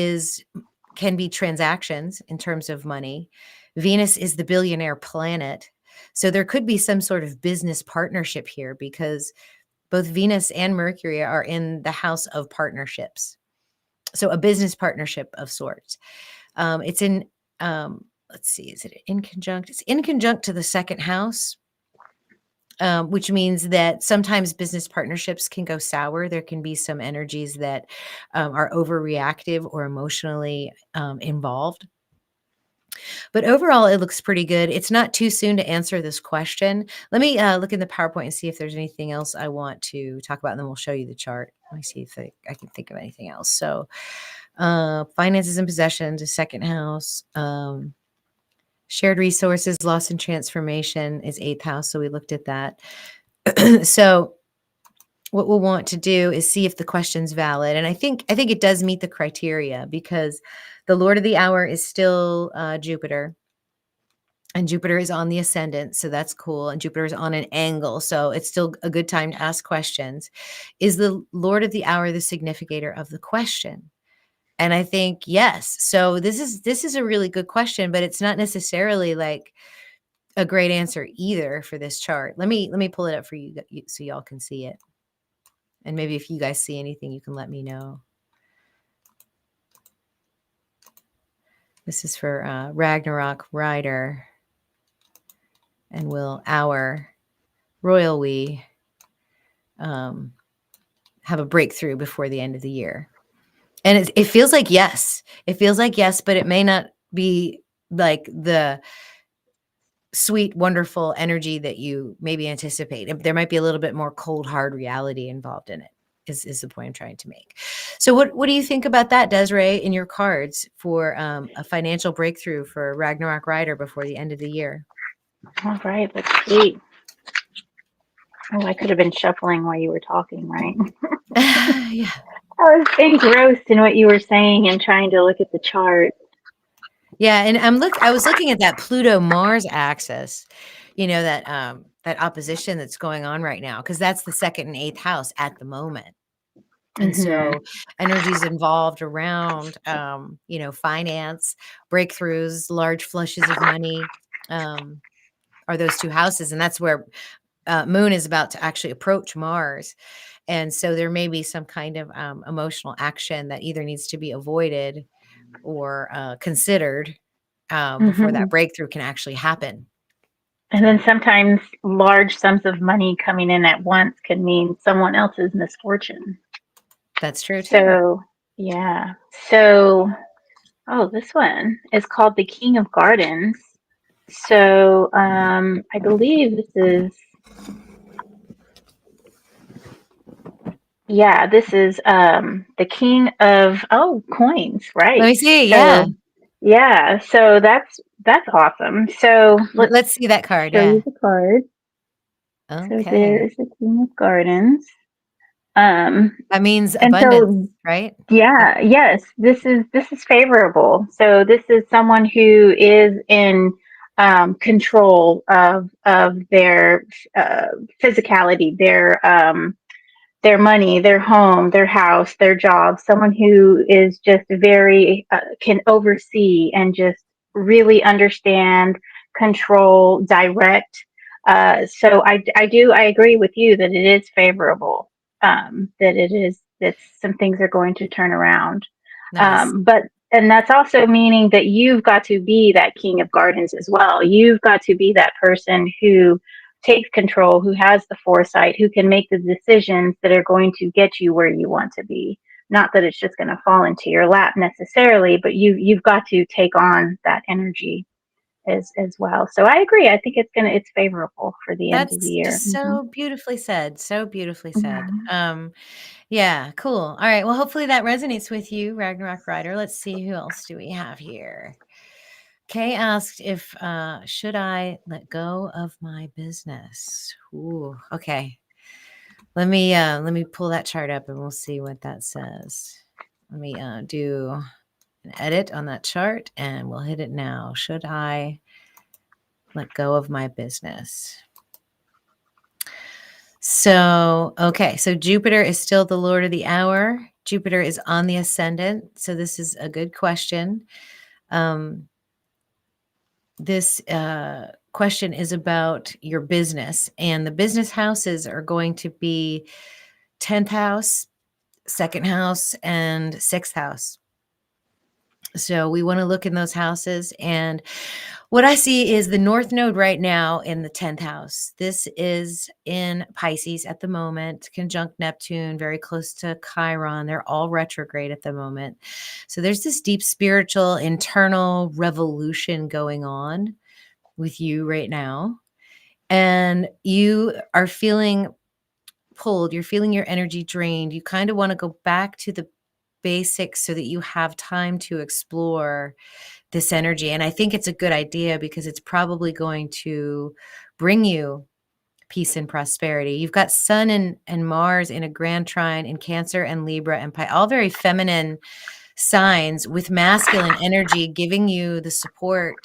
can be transactions in terms of money. Venus is the billionaire planet. So there could be some sort of business partnership here because both Venus and Mercury are in the house of partnerships. So a business partnership of sorts. It's in, let's see, is it in conjunct? It's in conjunct to the second house, which means that sometimes business partnerships can go sour. There can be some energies that are overreactive or emotionally involved. But overall, it looks pretty good. It's not too soon to answer this question. Let me look in the PowerPoint and see if there's anything else I want to talk about, and then we'll show you the chart. Let me see if I can think of anything else. So finances and possessions, a second house. Shared resources, loss and transformation is 8th house. So we looked at that. So what we'll want to do is see if the question's valid. And I think it does meet the criteria because the Lord of the hour is still Jupiter. And Jupiter is on the ascendant, so that's cool. And Jupiter is on an angle, so it's still a good time to ask questions. Is the Lord of the hour the significator of the question? And I think yes. So this is a really good question, but it's not necessarily like a great answer either for this chart. Let me pull it up for you so y'all can see it. And maybe if you guys see anything, you can let me know. This is for Ragnarok Rider. And will our royal we have a breakthrough before the end of the year? And it feels like yes. It feels like yes, but it may not be like the sweet, wonderful energy that you maybe anticipate. There might be a little bit more cold, hard reality involved in it, is the point I'm trying to make. So what do you think about that, Dezarey, in your cards for a financial breakthrough for Ragnarok Rider before the end of the year? All right, let's see. Oh, I could have been shuffling while you were talking, right? Yeah. I was engrossed in what you were saying and trying to look at the chart. Yeah, and I was looking at that Pluto-Mars axis, that opposition that's going on right now, because that's the 2nd and 8th house at the moment. And so energies involved around, finance, breakthroughs, large flushes of money, are those 2 houses. And that's where Moon is about to actually approach Mars. And so there may be some kind of emotional action that either needs to be avoided or considered before that breakthrough can actually happen. And then sometimes large sums of money coming in at once can mean someone else's misfortune. That's true too. So, yeah. So, this one is called the King of Gardens. So, I believe this is the King of coins, right? Let me see. So, yeah. So that's awesome. So Let's see that card. show Yeah. you the card. Okay. So there's the King of Gardens. That means And abundance, right? yeah, yes, this is favorable. So this is someone who is in control of their physicality, their money, their home, their house, their job. Someone who is just very can oversee and just really understand, control, direct. So I agree with you that it is favorable. That some things are going to turn around. Nice. And that's also meaning that you've got to be that King of Gardens as well. You've got to be that person who takes control, who has the foresight, who can make the decisions that are going to get you where you want to be. Not that it's just going to fall into your lap necessarily, but you've got to take on that energy as well. So I agree. I think it's favorable for the end of the That's year. just so beautifully said. So beautifully said. Yeah, cool. All right. Well, hopefully that resonates with you, Ragnarok Rider. Let's see, who else do we have here? Kay asked if should I let go of my business? Ooh, okay. Let me pull that chart up and we'll see what that says. Let me do an edit on that chart and we'll hit it now. Should I let go of my business? So, okay. So Jupiter is still the Lord of the hour. Jupiter is on the ascendant. So this is a good question. This question is about your business, and the business houses are going to be 10th house, 2nd house, and 6th house. So we want to look in those houses, and what I see is the North Node right now in the 10th house. This is in Pisces at the moment, conjunct Neptune, very close to Chiron. They're all retrograde at the moment. So there's this deep spiritual internal revolution going on with you right now. And you are feeling pulled, you're feeling your energy drained. You kind of want to go back to the basics so that you have time to explore this energy. And I think it's a good idea because it's probably going to bring you peace and prosperity. You've got Sun and Mars in a grand trine in Cancer and Libra and all very feminine signs with masculine energy, giving you the support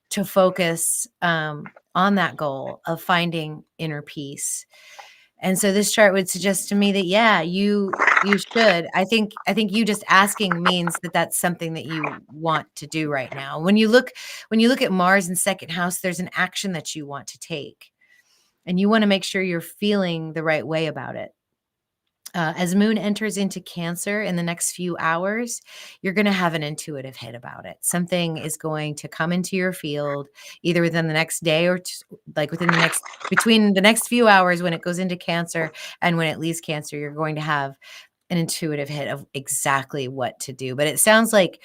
to focus on that goal of finding inner peace. And so this chart would suggest to me that, yeah, you should. I think you just asking means that that's something that you want to do right now. When you look at Mars in 2nd house, there's an action that you want to take, and you want to make sure you're feeling the right way about it. As Moon enters into Cancer in the next few hours, you're going to have an intuitive hit about it. Something is going to come into your field either within the next day or like between the next few hours when it goes into Cancer and when it leaves Cancer. You're going to have an intuitive hit of exactly what to do. But it sounds like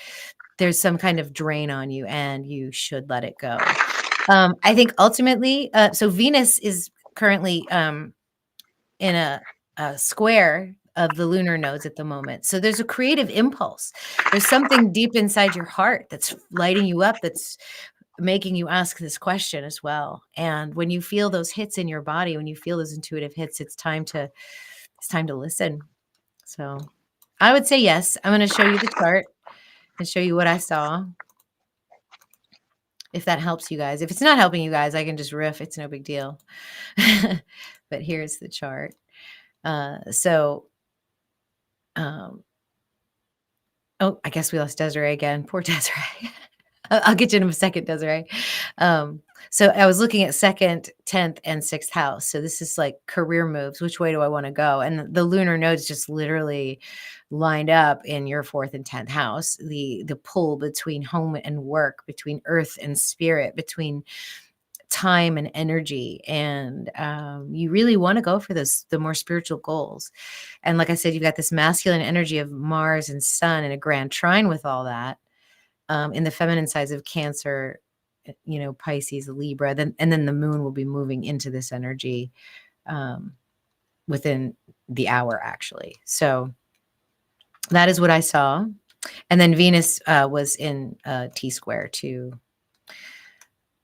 there's some kind of drain on you and you should let it go. I think ultimately, so Venus is currently in a square of the lunar nodes at the moment. So there's a creative impulse. There's something deep inside your heart that's lighting you up, that's making you ask this question as well. And when you feel those hits in your body, when you feel those intuitive hits, it's time to listen. So I would say yes. I'm going to show you the chart and show you what I saw. If that helps you guys. If it's not helping you guys, I can just riff. It's no big deal. But here's the chart. Oh, I guess we lost Dezarey again. Poor Dezarey. I'll get you in a second, Dezarey. So I was looking at 2nd, 10th, and 6th house. So this is like career moves. Which way do I want to go? And the lunar nodes just literally lined up in your 4th and 10th house. The pull between home and work, between earth and spirit, between time and energy, and you really want to go for the more spiritual goals. And like I said, you've got this masculine energy of Mars and Sun in a grand trine with all that, in the feminine sides of Cancer, Pisces, Libra, and then the Moon will be moving into this energy within the hour, actually. So that is what I saw. And then Venus was in T-square to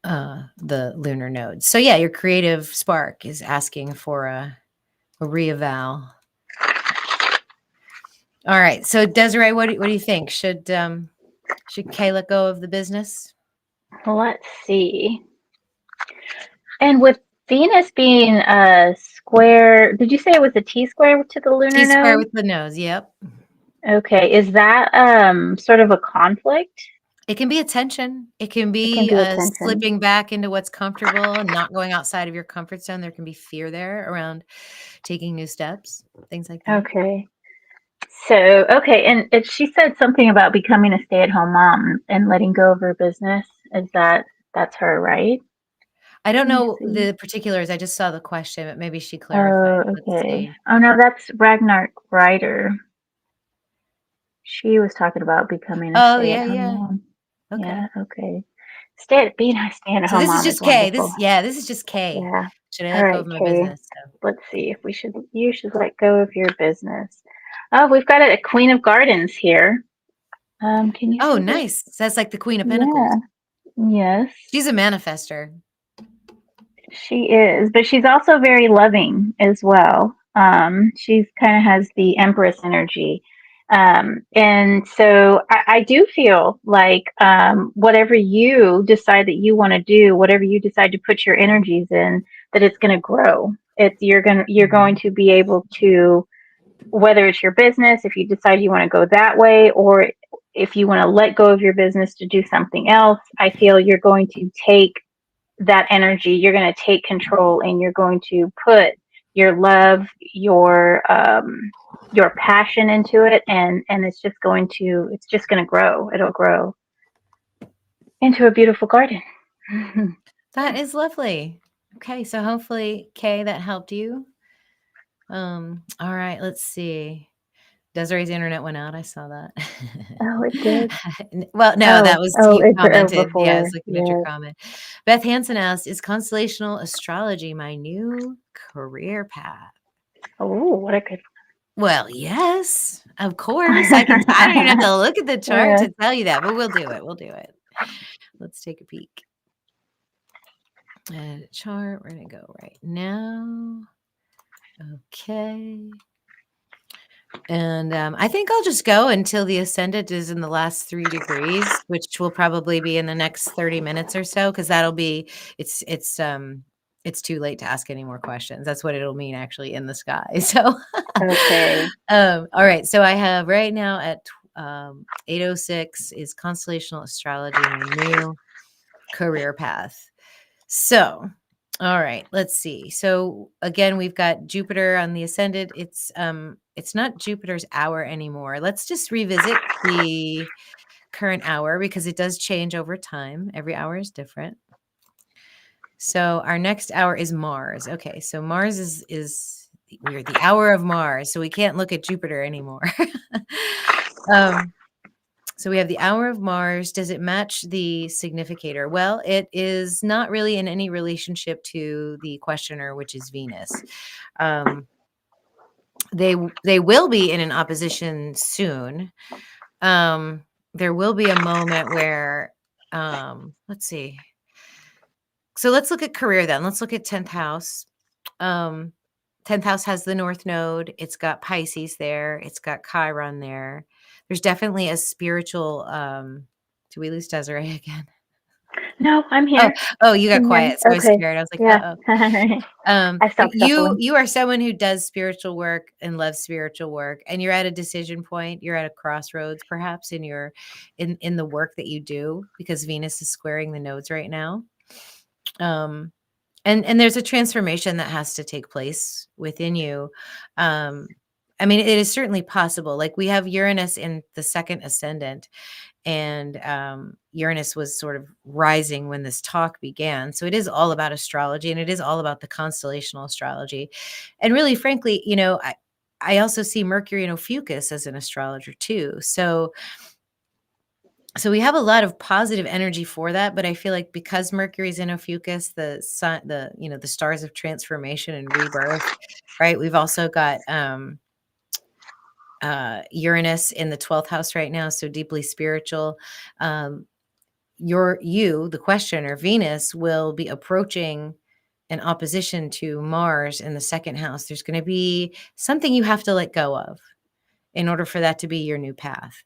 the lunar nodes. So yeah, your creative spark is asking for a reeval. All right. So Dezarey, what do you think? Should Kay let go of the business? Let's see. And with Venus being a square, did you say it was a T-square to the lunar T-square node? with the nose. Yep. Okay. Is that sort of a conflict? It can be a tension. It can be, tension. slipping back into what's comfortable and not going outside of your comfort zone. There can be fear there around taking new steps, things like that. Okay. So, okay. And she said something about becoming a stay-at-home mom and letting go of her business. That's her, right? I don't Let me know see. the particulars. I just saw the question, but maybe she clarified. Oh, Let's okay. see. Oh, no, that's Ragnar Ryder. She was talking about becoming a stay-at-home mom. Okay. Yeah, okay. Being a stay-at-home So this mom is just is Kay. wonderful. This is just Kay. Yeah. Should I All let go right, of my Kay. business? So. Let's see if you should let go of your business. Oh, we've got a Queen of Gardens here. Can you Oh, see this? nice. That's like the Queen of Pentacles. Yeah. Yes. She's a manifester. She is, but she's also very loving as well. She's kind of has the Empress energy. And so I do feel like whatever you decide that you want to do, whatever you decide to put your energies in, that it's going to grow. You're going to be able to, whether it's your business, if you decide you want to go that way, or if you want to let go of your business to do something else, I feel you're going to take that energy. You're going to take control, and you're going to put your love, your passion into it, and it's just going to grow. It'll grow into a beautiful garden. That is lovely. Okay, so hopefully, Kay, that helped you. All right, let's see. Desiree's internet went out. I saw that. Oh, it did. Well, no, that was you It's commented. Yeah, I before. was looking at your Yes. comment. Beth Hansen asked, "Is constellational astrology my new career path?" Oh, what a good. Well, yes, of course. I don't even have to look at the chart Yeah. to tell you that, but we'll do it. We'll do it. Let's take a peek. Chart. We're gonna go right now. Okay. And I think I'll just go until the ascendant is in the last 3 degrees, which will probably be in the next 30 minutes or so, because that'll be it's too late to ask any more questions. That's what it'll mean actually in the sky. So Okay. all right. So I have right now at 8:06 is constellational astrology, my new career path. So all right, let's see. So again, we've got Jupiter on the ascendant. It's not Jupiter's hour anymore. Let's just revisit the current hour because it does change over time. Every hour is different. So our next hour is Mars. Okay, so Mars is we're the hour of Mars, so we can't look at Jupiter anymore. So we have the hour of Mars. Does it match the significator? Well, it is not really in any relationship to the questioner, which is Venus. They will be in an opposition soon. There will be a moment where, let's see. So let's look at career then. Let's look at 10th house. 10th house has the North Node. It's got Pisces there. It's got Chiron there. There's definitely a spiritual. Do we lose Desiree again? No, I'm here. Oh, you got Can you hear me? quiet, so I was Okay. scared. I was like, Yeah. uh-oh. I stopped shuffling. You are someone who does spiritual work and loves spiritual work, and you're at a decision point. You're at a crossroads, perhaps in your in the work that you do, because Venus is squaring the nodes right now. And there's a transformation that has to take place within you. I mean, it is certainly possible. Like we have Uranus in the second ascendant, and Uranus was sort of rising when this talk began. So it is all about astrology, and it is all about the constellational astrology. And really, frankly, I also see Mercury in Ophiuchus as an astrologer too. So we have a lot of positive energy for that, but I feel like because Mercury's in Ophiuchus, the sun, the stars of transformation and rebirth, right? We've also got Uranus in the 12th house right now, so deeply spiritual. The questioner, Venus, will be approaching an opposition to Mars in the second house. There's going to be something you have to let go of in order for that to be your new path.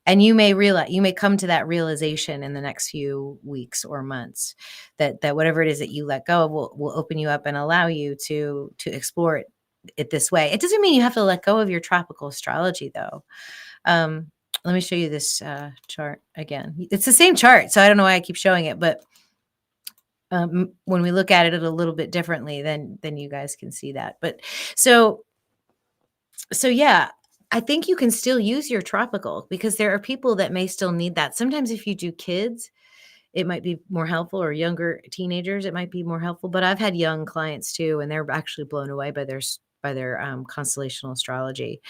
And you may come to that realization in the next few weeks or months that whatever it is that you let go of will open you up and allow you to explore it this way. It doesn't mean you have to let go of your tropical astrology, though. Let me show you this chart again. It's the same chart, so I don't know why I keep showing it, but when we look at it a little bit differently, then you guys can see that. But so yeah. I think you can still use your tropical because there are people that may still need that. Sometimes if you do kids, it might be more helpful, or younger teenagers, it might be more helpful. But I've had young clients too, and they're actually blown away by their constellational astrology.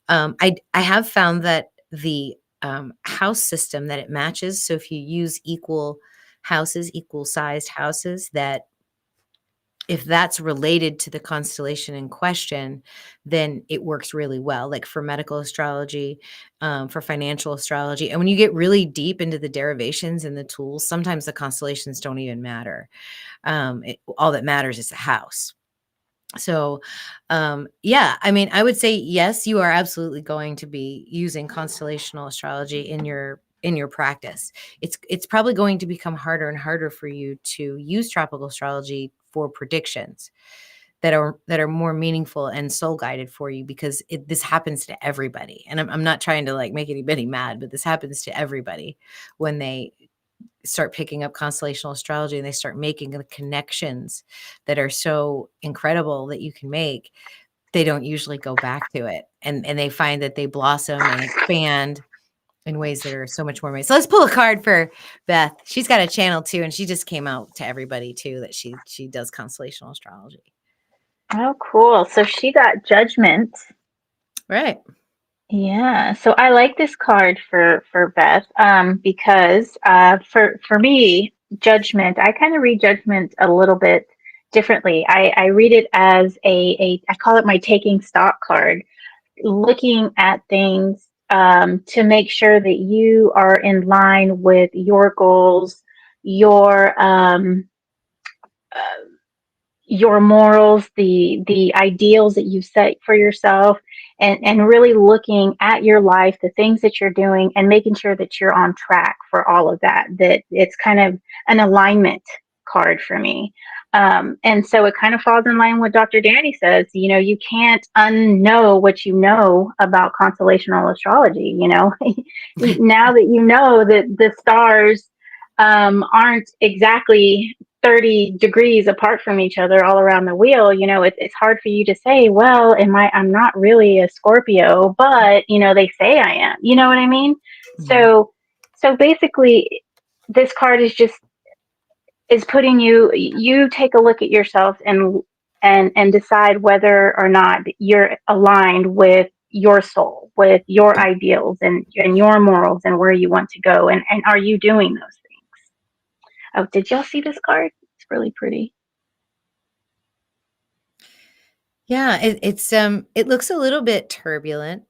I have found that the house system that it matches. So if you use equal houses, equal sized houses, that if that's related to the constellation in question, then it works really well, like for medical astrology, for financial astrology. And when you get really deep into the derivations and the tools, sometimes the constellations don't even matter. All that matters is the house. So, yeah, I mean, I would say, yes, you are absolutely going to be using constellational astrology in your practice. It's probably going to become harder and harder for you to use tropical astrology for predictions that are more meaningful and soul guided for you, because this happens to everybody. And I'm not trying to like make anybody mad, but this happens to everybody when they start picking up constellational astrology and they start making the connections that are so incredible that you can make, they don't usually go back to it. And they find that they blossom and expand in ways that are so much more amazing. So let's pull a card for Beth. She's got a channel too, and she just came out to everybody too that she does constellational astrology. Oh, cool. So she got Judgment. Right. Yeah. So I like this card for Beth because for me, Judgment, I kind of read Judgment a little bit differently. I read it as I call it my taking stock card, looking at things to make sure that you are in line with your goals, uh, your morals, the ideals that you set for yourself, and really looking at your life, the things that you're doing, and making sure that you're on track for all of that. That it's kind of an alignment card for me. And so it kind of falls in line with Dr. Dani says, you know, you can't unknow what you know about constellational astrology. You know, now that you know that the stars aren't exactly 30 degrees apart from each other all around the wheel, you know, it's hard for you to say, well, I'm not really a Scorpio, but, you know, they say I am, you know what I mean? Mm-hmm. So basically this card is putting you take a look at yourself and decide whether or not you're aligned with your soul, with your ideals and your morals and where you want to go. And are you doing those things? Oh, did y'all see this card? It's really pretty. Yeah, it looks a little bit turbulent,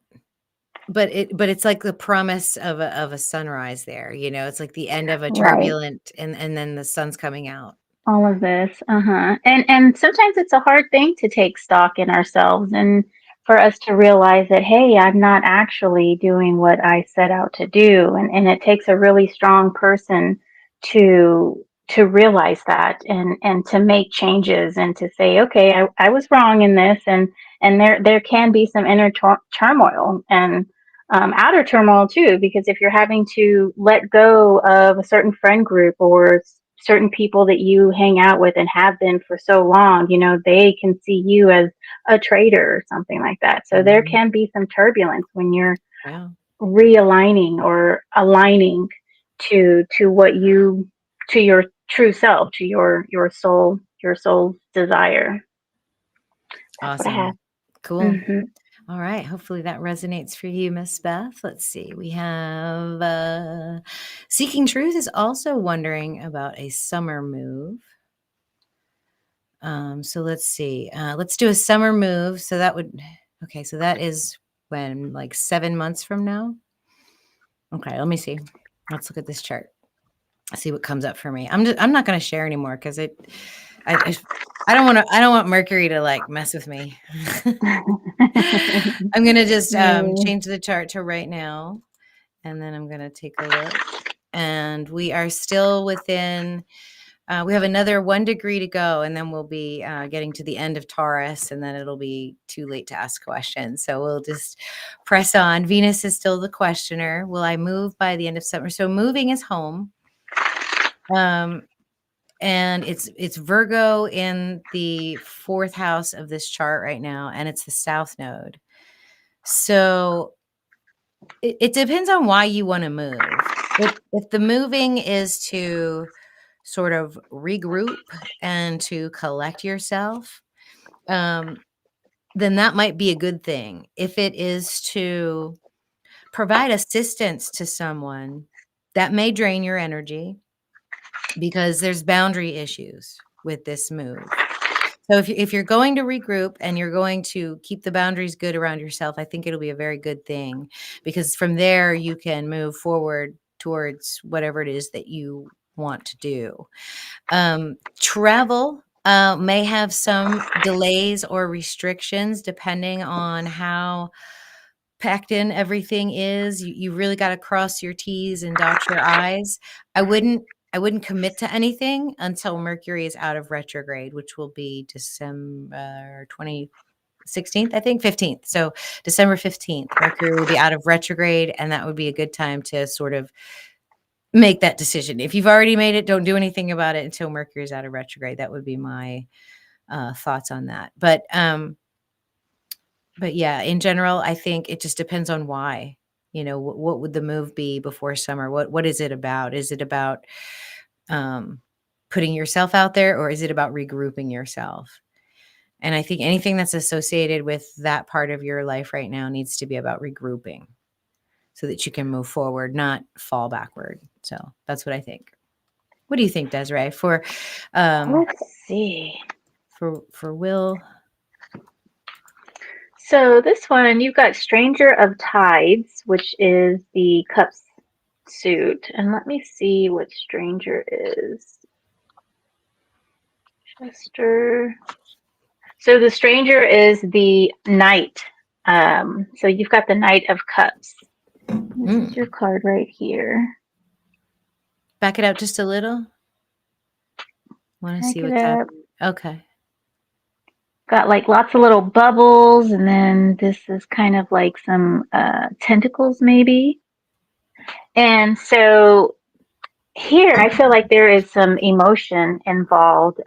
but it's like the promise of a sunrise there, you know, it's like the end of a turbulent and then the sun's coming out. All of this. And sometimes it's a hard thing to take stock in ourselves and for us to realize that, hey, I'm not actually doing what I set out to do. And it takes a really strong person to realize that and to make changes and to say, okay, I was wrong in this, and there can be some inner turmoil and outer turmoil too, because if you're having to let go of a certain friend group or certain people that you hang out with and have been for so long, you know, they can see you as a traitor or something like that. So there can be some turbulence when you're realigning or aligning to what you, to your true self, to your soul's desire. That's awesome. what I have. Cool. Mm-hmm. All right. Hopefully that resonates for you, Miss Beth. Let's see. We have Seeking Truth is also wondering about a summer move. So let's see. Let's do a summer move. So that would, okay. So that is when, like 7 months from now. Okay. Let me see. Let's look at this chart. See what comes up for me. I'm not going to share anymore because I don't want Mercury to like mess with me. I'm going to just change the chart to right now. And then I'm going to take a look. And we are still within, we have another 1 degree to go. And then we'll be getting to the end of Taurus. And then it'll be too late to ask questions. So we'll just press on. Venus is still the questioner. Will I move by the end of summer? So moving is home. And it's Virgo in the 4th house of this chart right now, and it's the South Node. So it depends on why you want to move. If the moving is to sort of regroup and to collect yourself, then that might be a good thing. If it is to provide assistance to someone, that may drain your energy, because there's boundary issues with this move. So if you're going to regroup and you're going to keep the boundaries good around yourself, I think it'll be a very good thing, because from there you can move forward towards whatever it is that you want to do. Travel may have some delays or restrictions depending on how packed in everything is. You really got to cross your T's and dot your I's. I wouldn't commit to anything until Mercury is out of retrograde, which will be December 16th, I think, 15th. So December 15th, Mercury will be out of retrograde, and that would be a good time to sort of make that decision. If you've already made it, don't do anything about it until Mercury is out of retrograde. That would be my thoughts on that. But yeah, in general, I think it just depends on why. What would the move be before summer? What is it about? Is it about putting yourself out there, or is it about regrouping yourself? And I think anything that's associated with that part of your life right now needs to be about regrouping so that you can move forward, not fall backward. So that's what I think. What do you think, Dezarey? Let's see. For Will? So this one, you've got Stranger of Tides, which is the Cups suit. And let me see what Stranger is. Chester. So the Stranger is the Knight. So you've got the Knight of Cups. This is your card right here. Back it out just a little. Want to see what's happening. Okay. Got like lots of little bubbles, and then this is kind of like some tentacles maybe. And so here I feel like there is some emotion involved,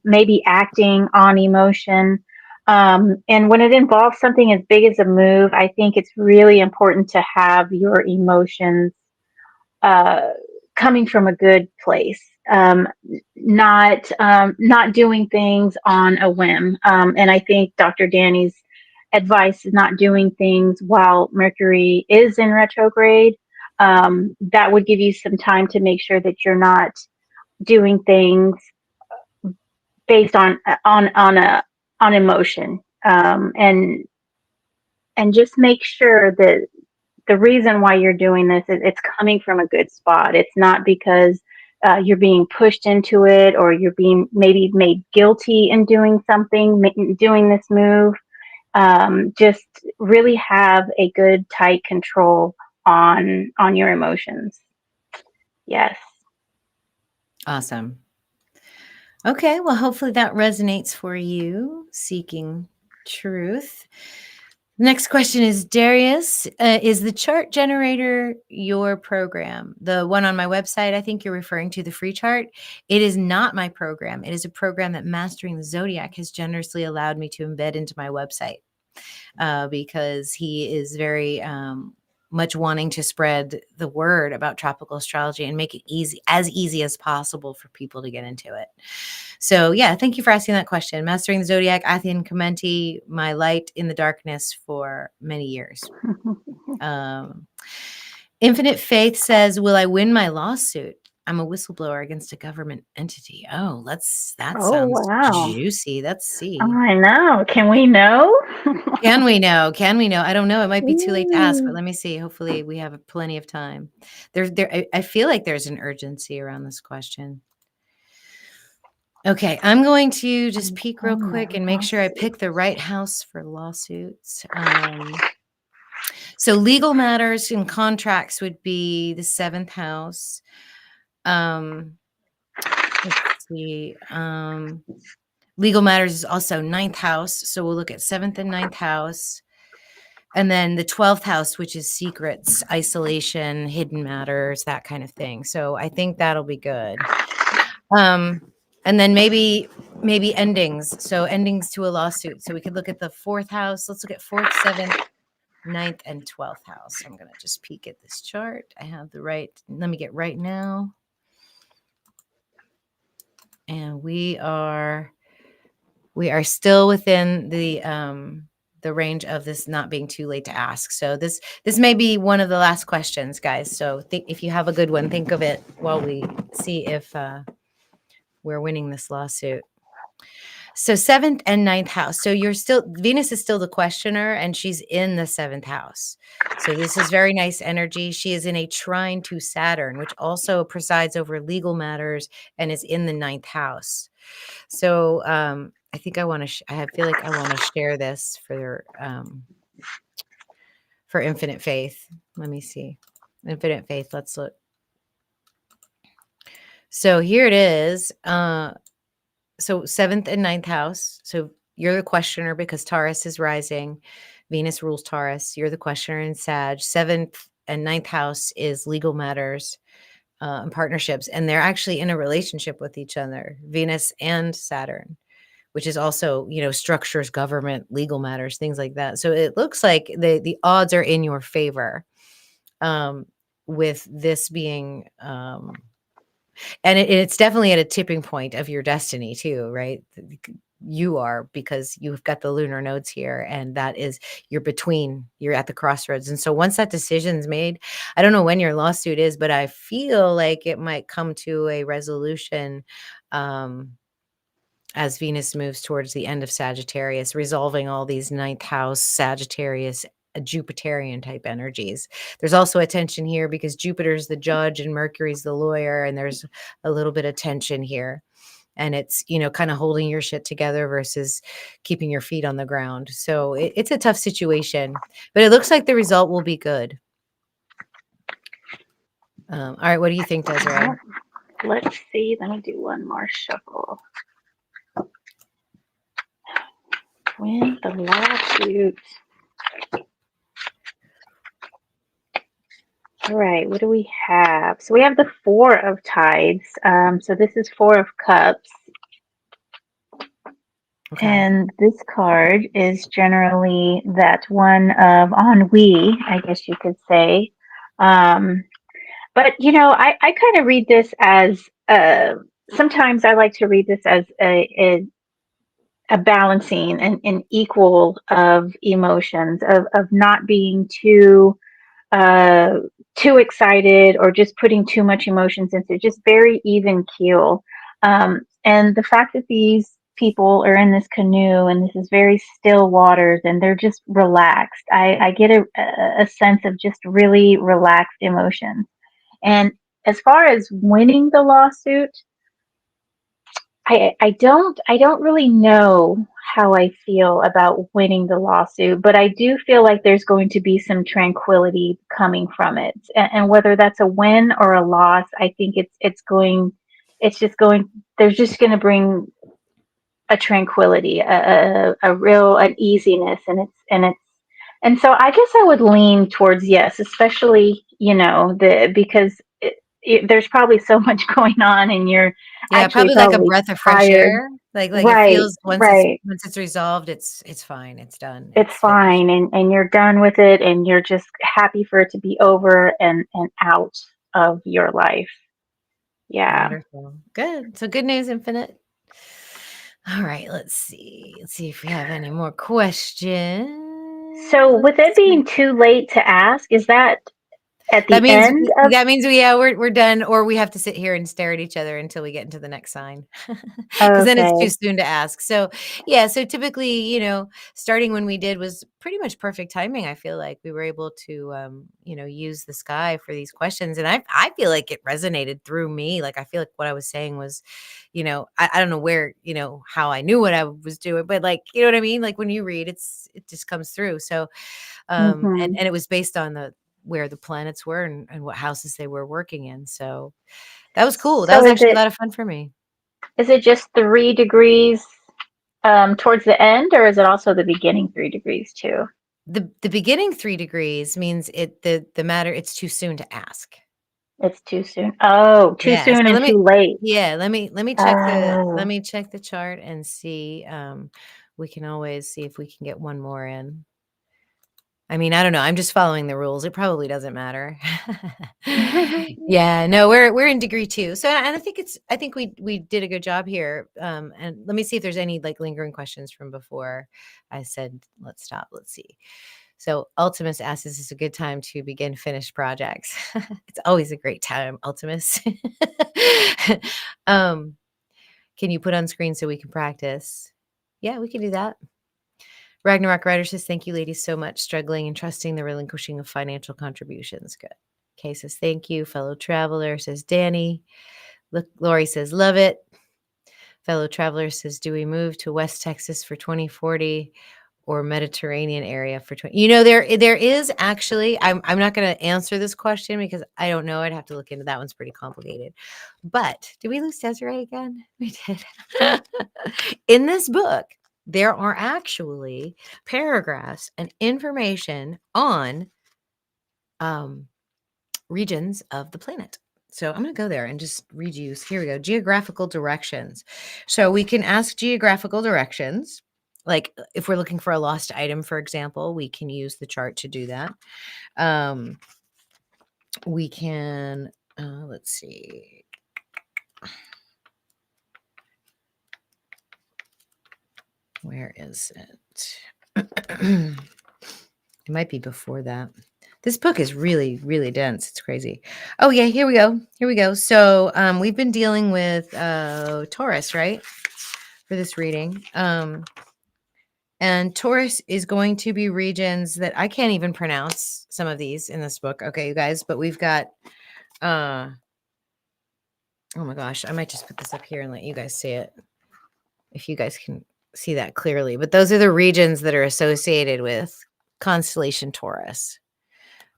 maybe acting on emotion. And when it involves something as big as a move, I think it's really important to have your emotions coming from a good place, not doing things on a whim. And I think Dr. Dani's advice is not doing things while Mercury is in retrograde. That would give you some time to make sure that you're not doing things based on emotion, and just make sure that the reason why you're doing this is it's coming from a good spot. It's not because you're being pushed into it, or you're being maybe made guilty in doing something, doing this move. Just really have a good, tight control on your emotions. Yes. Awesome. Okay, well, hopefully that resonates for you, seeking truth. Next question is, Darius, is the chart generator your program? The one on my website, I think you're referring to the free chart. It is not my program. It is a program that Mastering the Zodiac has generously allowed me to embed into my website because he is very much wanting to spread the word about tropical astrology and make it as easy as possible for people to get into it. So yeah, thank you for asking that question. Mastering the Zodiac, Athian Commenti, my light in the darkness for many years. Infinite Faith says, will I win my lawsuit? I'm a whistleblower against a government entity. Oh, that sounds juicy. Let's see. I know. Can we know? Can we know? I don't know. It might be too late to ask, but let me see. Hopefully we have plenty of time. I feel like there's an urgency around this question. Okay, I'm going to just peek real quick and make sure I pick the right house for lawsuits. So legal matters and contracts would be the 7th house. Let's see. Legal matters is also 9th house. So we'll look at 7th and 9th house. And then the 12th house, which is secrets, isolation, hidden matters, that kind of thing. So I think that'll be good. And then maybe endings. So endings to a lawsuit. So we could look at the 4th house. Let's look at 4th, 7th, 9th, and 12th house. I'm going to just peek at this chart. I have the right. Let me get right now. And we are still within the range of this not being too late to ask. So this may be one of the last questions, guys. So if you have a good one, think of it while we see if we're winning this lawsuit. So 7th and 9th house. So Venus is still the questioner, and she's in the 7th house. So this is very nice energy. She is in a trine to Saturn, which also presides over legal matters and is in the 9th house. So I think I feel like I want to share this for Infinite Faith. Let me see. Infinite Faith. Let's look. So here it is. So 7th and 9th house. So you're the questioner because Taurus is rising. Venus rules Taurus. You're the questioner in Sag. 7th and 9th house is legal matters. and partnerships, and they're actually in a relationship with each other, Venus and Saturn, which is also, structures, government, legal matters, things like that. So it looks like the odds are in your favor, with this being, and it's definitely at a tipping point of your destiny too, right? You are, because you've got the lunar nodes here, and that is, you're at the crossroads. And so once that decision's made, I don't know when your lawsuit is, but I feel like it might come to a resolution, as Venus moves towards the end of Sagittarius, resolving all these ninth house Sagittarius, Jupiterian type energies. There's also a tension here because Jupiter's the judge and Mercury's the lawyer, and there's a little bit of tension here. And it's, kind of holding your shit together versus keeping your feet on the ground. So it's a tough situation, but it looks like the result will be good. All right, what do you think, Dezarey? Let's see. Let me do one more shuffle. Win the lawsuit. All right, what do we have? So we have the Four of Tides. So this is Four of Cups. Okay. And this card is generally that one of ennui, I guess you could say. But, I kind of read this as, sometimes I like to read this as a balancing and equal of emotions, of not being too excited or just putting too much emotions into, just very even keel. And the fact that these people are in this canoe and this is very still waters and they're just relaxed, I get a sense of just really relaxed emotions. And as far as winning the lawsuit, I don't really know how I feel about winning the lawsuit, but I do feel like there's going to be some tranquility coming from it. And whether that's a win or a loss, I think they're just going to bring a tranquility, a real an easiness, and so I guess I would lean towards yes, especially because there's probably so much going on, and you're actually Probably like a probably breath of fresh tired. air. Like it Right, feels, once right. it's resolved, it's fine. It's done. It's It's finished. fine, and you're done with it, and you're just happy for it to be over and out of your life. Yeah. Wonderful. Good. So good news, Infinite. All right, let's see. Let's see if we have any more questions. So with it being too late to ask, is that at That the means end of? we're done, or we have to sit here and stare at each other until we get into the next sign, because then it's too Okay. soon to ask. So yeah, so typically, starting when we did was pretty much perfect timing. I feel like we were able to, use the sky for these questions, and I feel like it resonated through me. Like I feel like what I was saying was, I don't know where, how I knew what I was doing, but like, you know what I mean? Like when you read, it just comes through. So, Mm-hmm. and it was based on where the planets were and what houses they were working in. So that was cool. That So was actually a lot of fun for me. is it just 3 degrees towards the end, or is it also the beginning 3 degrees too? The beginning 3 degrees means the matter, it's too soon to ask. It's too soon. Oh, too Yeah. soon So and too late. let me Oh. check the chart and see. We can always see if we can get one more in. I mean, I don't know. I'm just following the rules. It probably doesn't matter. Yeah, no, we're in degree 2. So, and I think we did a good job here. And let me see if there's any like lingering questions from before I said let's stop. Let's see. So Ultimus asks, is this a good time to begin finished projects? It's always a great time, Ultimus. um, can you put on screen so we can practice? Yeah, we can do that. Ragnarok Rider says, thank you, ladies, so much. Struggling and trusting the relinquishing of financial contributions. Good. Kay says, thank you. Fellow Traveler says, Dani. Look, Lori says, love it. Fellow Traveler says, do we move to West Texas for 2040 or Mediterranean area for 20? There is actually, I'm not going to answer this question because I don't know. I'd have to look into that. One's pretty complicated. But did we lose Dezarey again? We did. In this book, there are actually paragraphs and information on regions of the planet. So I'm going to go there and just read you. Here we go. Geographical directions. So we can ask geographical directions. Like if we're looking for a lost item, for example, we can use the chart to do that. We can, let's see. Where is it? It might be before that. This book is really, really dense. It's crazy. Oh, yeah, here we go. Here we go. So we've been dealing with Taurus, right? For this reading. And Taurus is going to be regions that I can't even pronounce some of these in this book. Okay, you guys, but we've got, oh my gosh, I might just put this up here and let you guys see it. If you guys can see that clearly. But those are the regions that are associated with Constellation Taurus.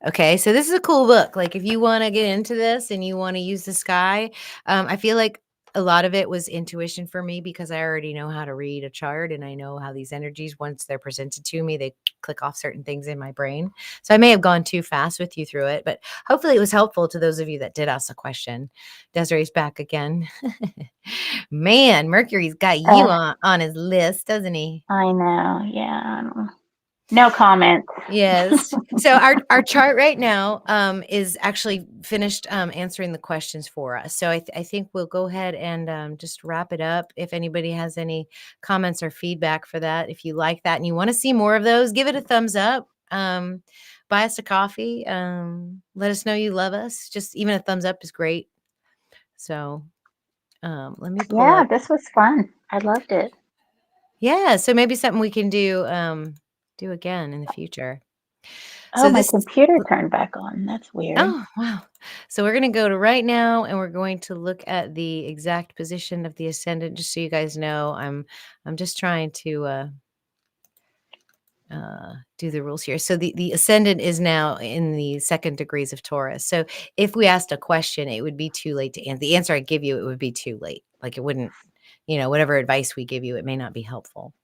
Okay, so this is a cool book. Like if you want to get into this and you want to use the sky, I feel like a lot of it was intuition for me because I already know how to read a chart and I know how these energies, once they're presented to me, they click off certain things in my brain. So I may have gone too fast with you through it, but hopefully it was helpful to those of you that did ask a question. Dezarey's back again. Man, Mercury's got you on his list, doesn't he? I know. Yeah. No comment. Yes. So our chart right now is actually finished answering the questions for us. So I think we'll go ahead and just wrap it up. If anybody has any comments or feedback for that, if you like that and you want to see more of those, give it a thumbs up. Buy us a coffee. Let us know you love us. Just even a thumbs up is great. So let me pull up. This was fun. I loved it. Yeah. So maybe something we can do again in the future. Oh, my computer turned back on. That's weird. Oh, wow. So we're going to go to right now and we're going to look at the exact position of the ascendant, just so you guys know. I'm just trying to do the rules here. So the ascendant is now in the 2nd degrees of Taurus. So if we asked a question, it would be too late to answer. The answer I give you, it would be too late. Like it wouldn't, whatever advice we give you, it may not be helpful.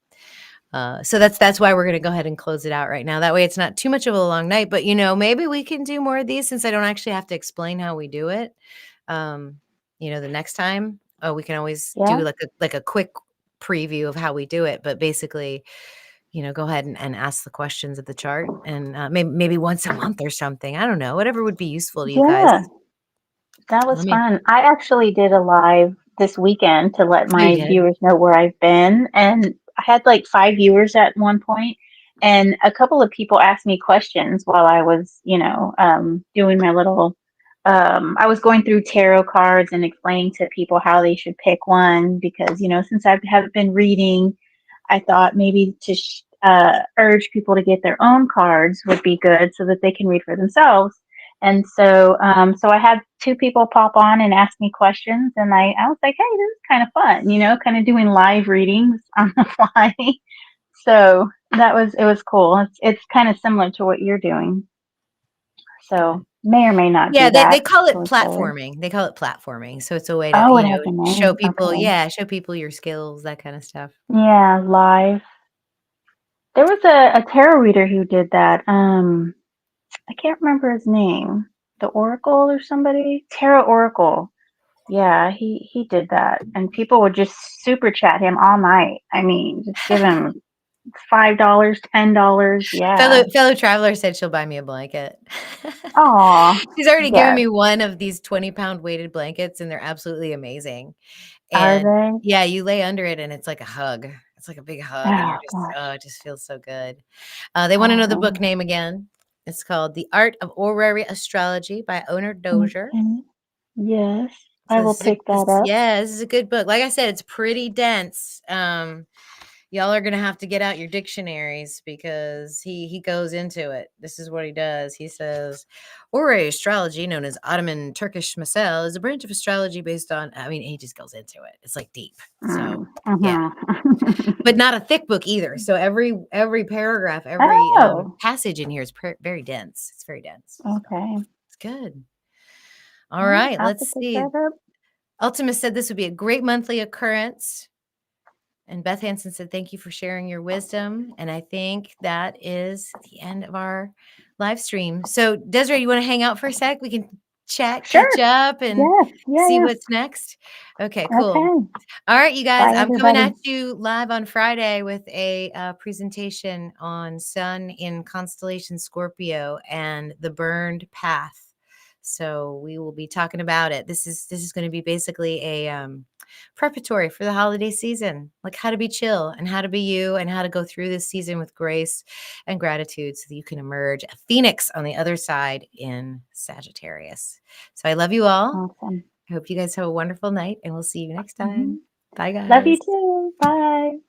So that's why we're going to go ahead and close it out right now. That way it's not too much of a long night, but maybe we can do more of these since I don't actually have to explain how we do it. The next time, we can always do like a quick preview of how we do it, but basically, go ahead and ask the questions of the chart and maybe once a month or something. I don't know, whatever would be useful to you guys. That was fun. I actually did a live this weekend to let my viewers know where I've been. And I had like 5 viewers at one point, and a couple of people asked me questions while I was, doing my little, I was going through tarot cards and explaining to people how they should pick one because, since I haven't been reading, I thought maybe to urge people to get their own cards would be good so that they can read for themselves. And so, so I had 2 people pop on and ask me questions, and I was like, hey, this is kind of fun, kind of doing live readings on the fly. So it was cool. It's kind of similar to what you're doing. So may or may not. Yeah, they call it platforming. They call it platforming. So it's a way to show people, show people your skills, that kind of stuff. Yeah, live. There was a tarot reader who did that. I can't remember his name. The Oracle or somebody? Tarot Oracle. Yeah, he did that. And people would just super chat him all night. I mean, just give him $5, $10. Yeah. Fellow traveler said she'll buy me a blanket. Aw. She's already given me one of these 20-pound weighted blankets, and they're absolutely amazing. And are they? Yeah, you lay under it and it's like a hug. It's like a big hug, and you're just it just feels so good. They want to know the book name again. It's called The Art of Horary Astrology by Owner Dozier. Okay. Yes, I will pick that up. Yeah, this is a good book. Like I said, it's pretty dense. Y'all are going to have to get out your dictionaries because he goes into it. This is what he does. He says, Horary astrology, known as Ottoman Turkish Masal, is a branch of astrology based on, he just goes into it. It's like deep. So, yeah. But not a thick book either. So every paragraph, every passage in here is very dense. It's very dense. Okay. So it's good. All right. Let's see. Ultima said this would be a great monthly occurrence. And Beth Hansen said, thank you for sharing your wisdom. And I think that is the end of our live stream. So Dezarey, you want to hang out for a sec? We can chat, Sure. catch up, and Yeah. see Yeah. what's next? Okay, cool. Okay. All right, you guys, Bye, I'm coming everybody. at you live on Friday with a presentation on Sun in Constellation Scorpio and the burned path. So we will be talking about it. This is going to be basically a preparatory for the holiday season, like how to be chill and how to be you and how to go through this season with grace and gratitude so that you can emerge a phoenix on the other side in Sagittarius. So I love you all. Awesome. I hope you guys have a wonderful night, and we'll see you next time. Mhm. Bye, guys. Love you too. Bye.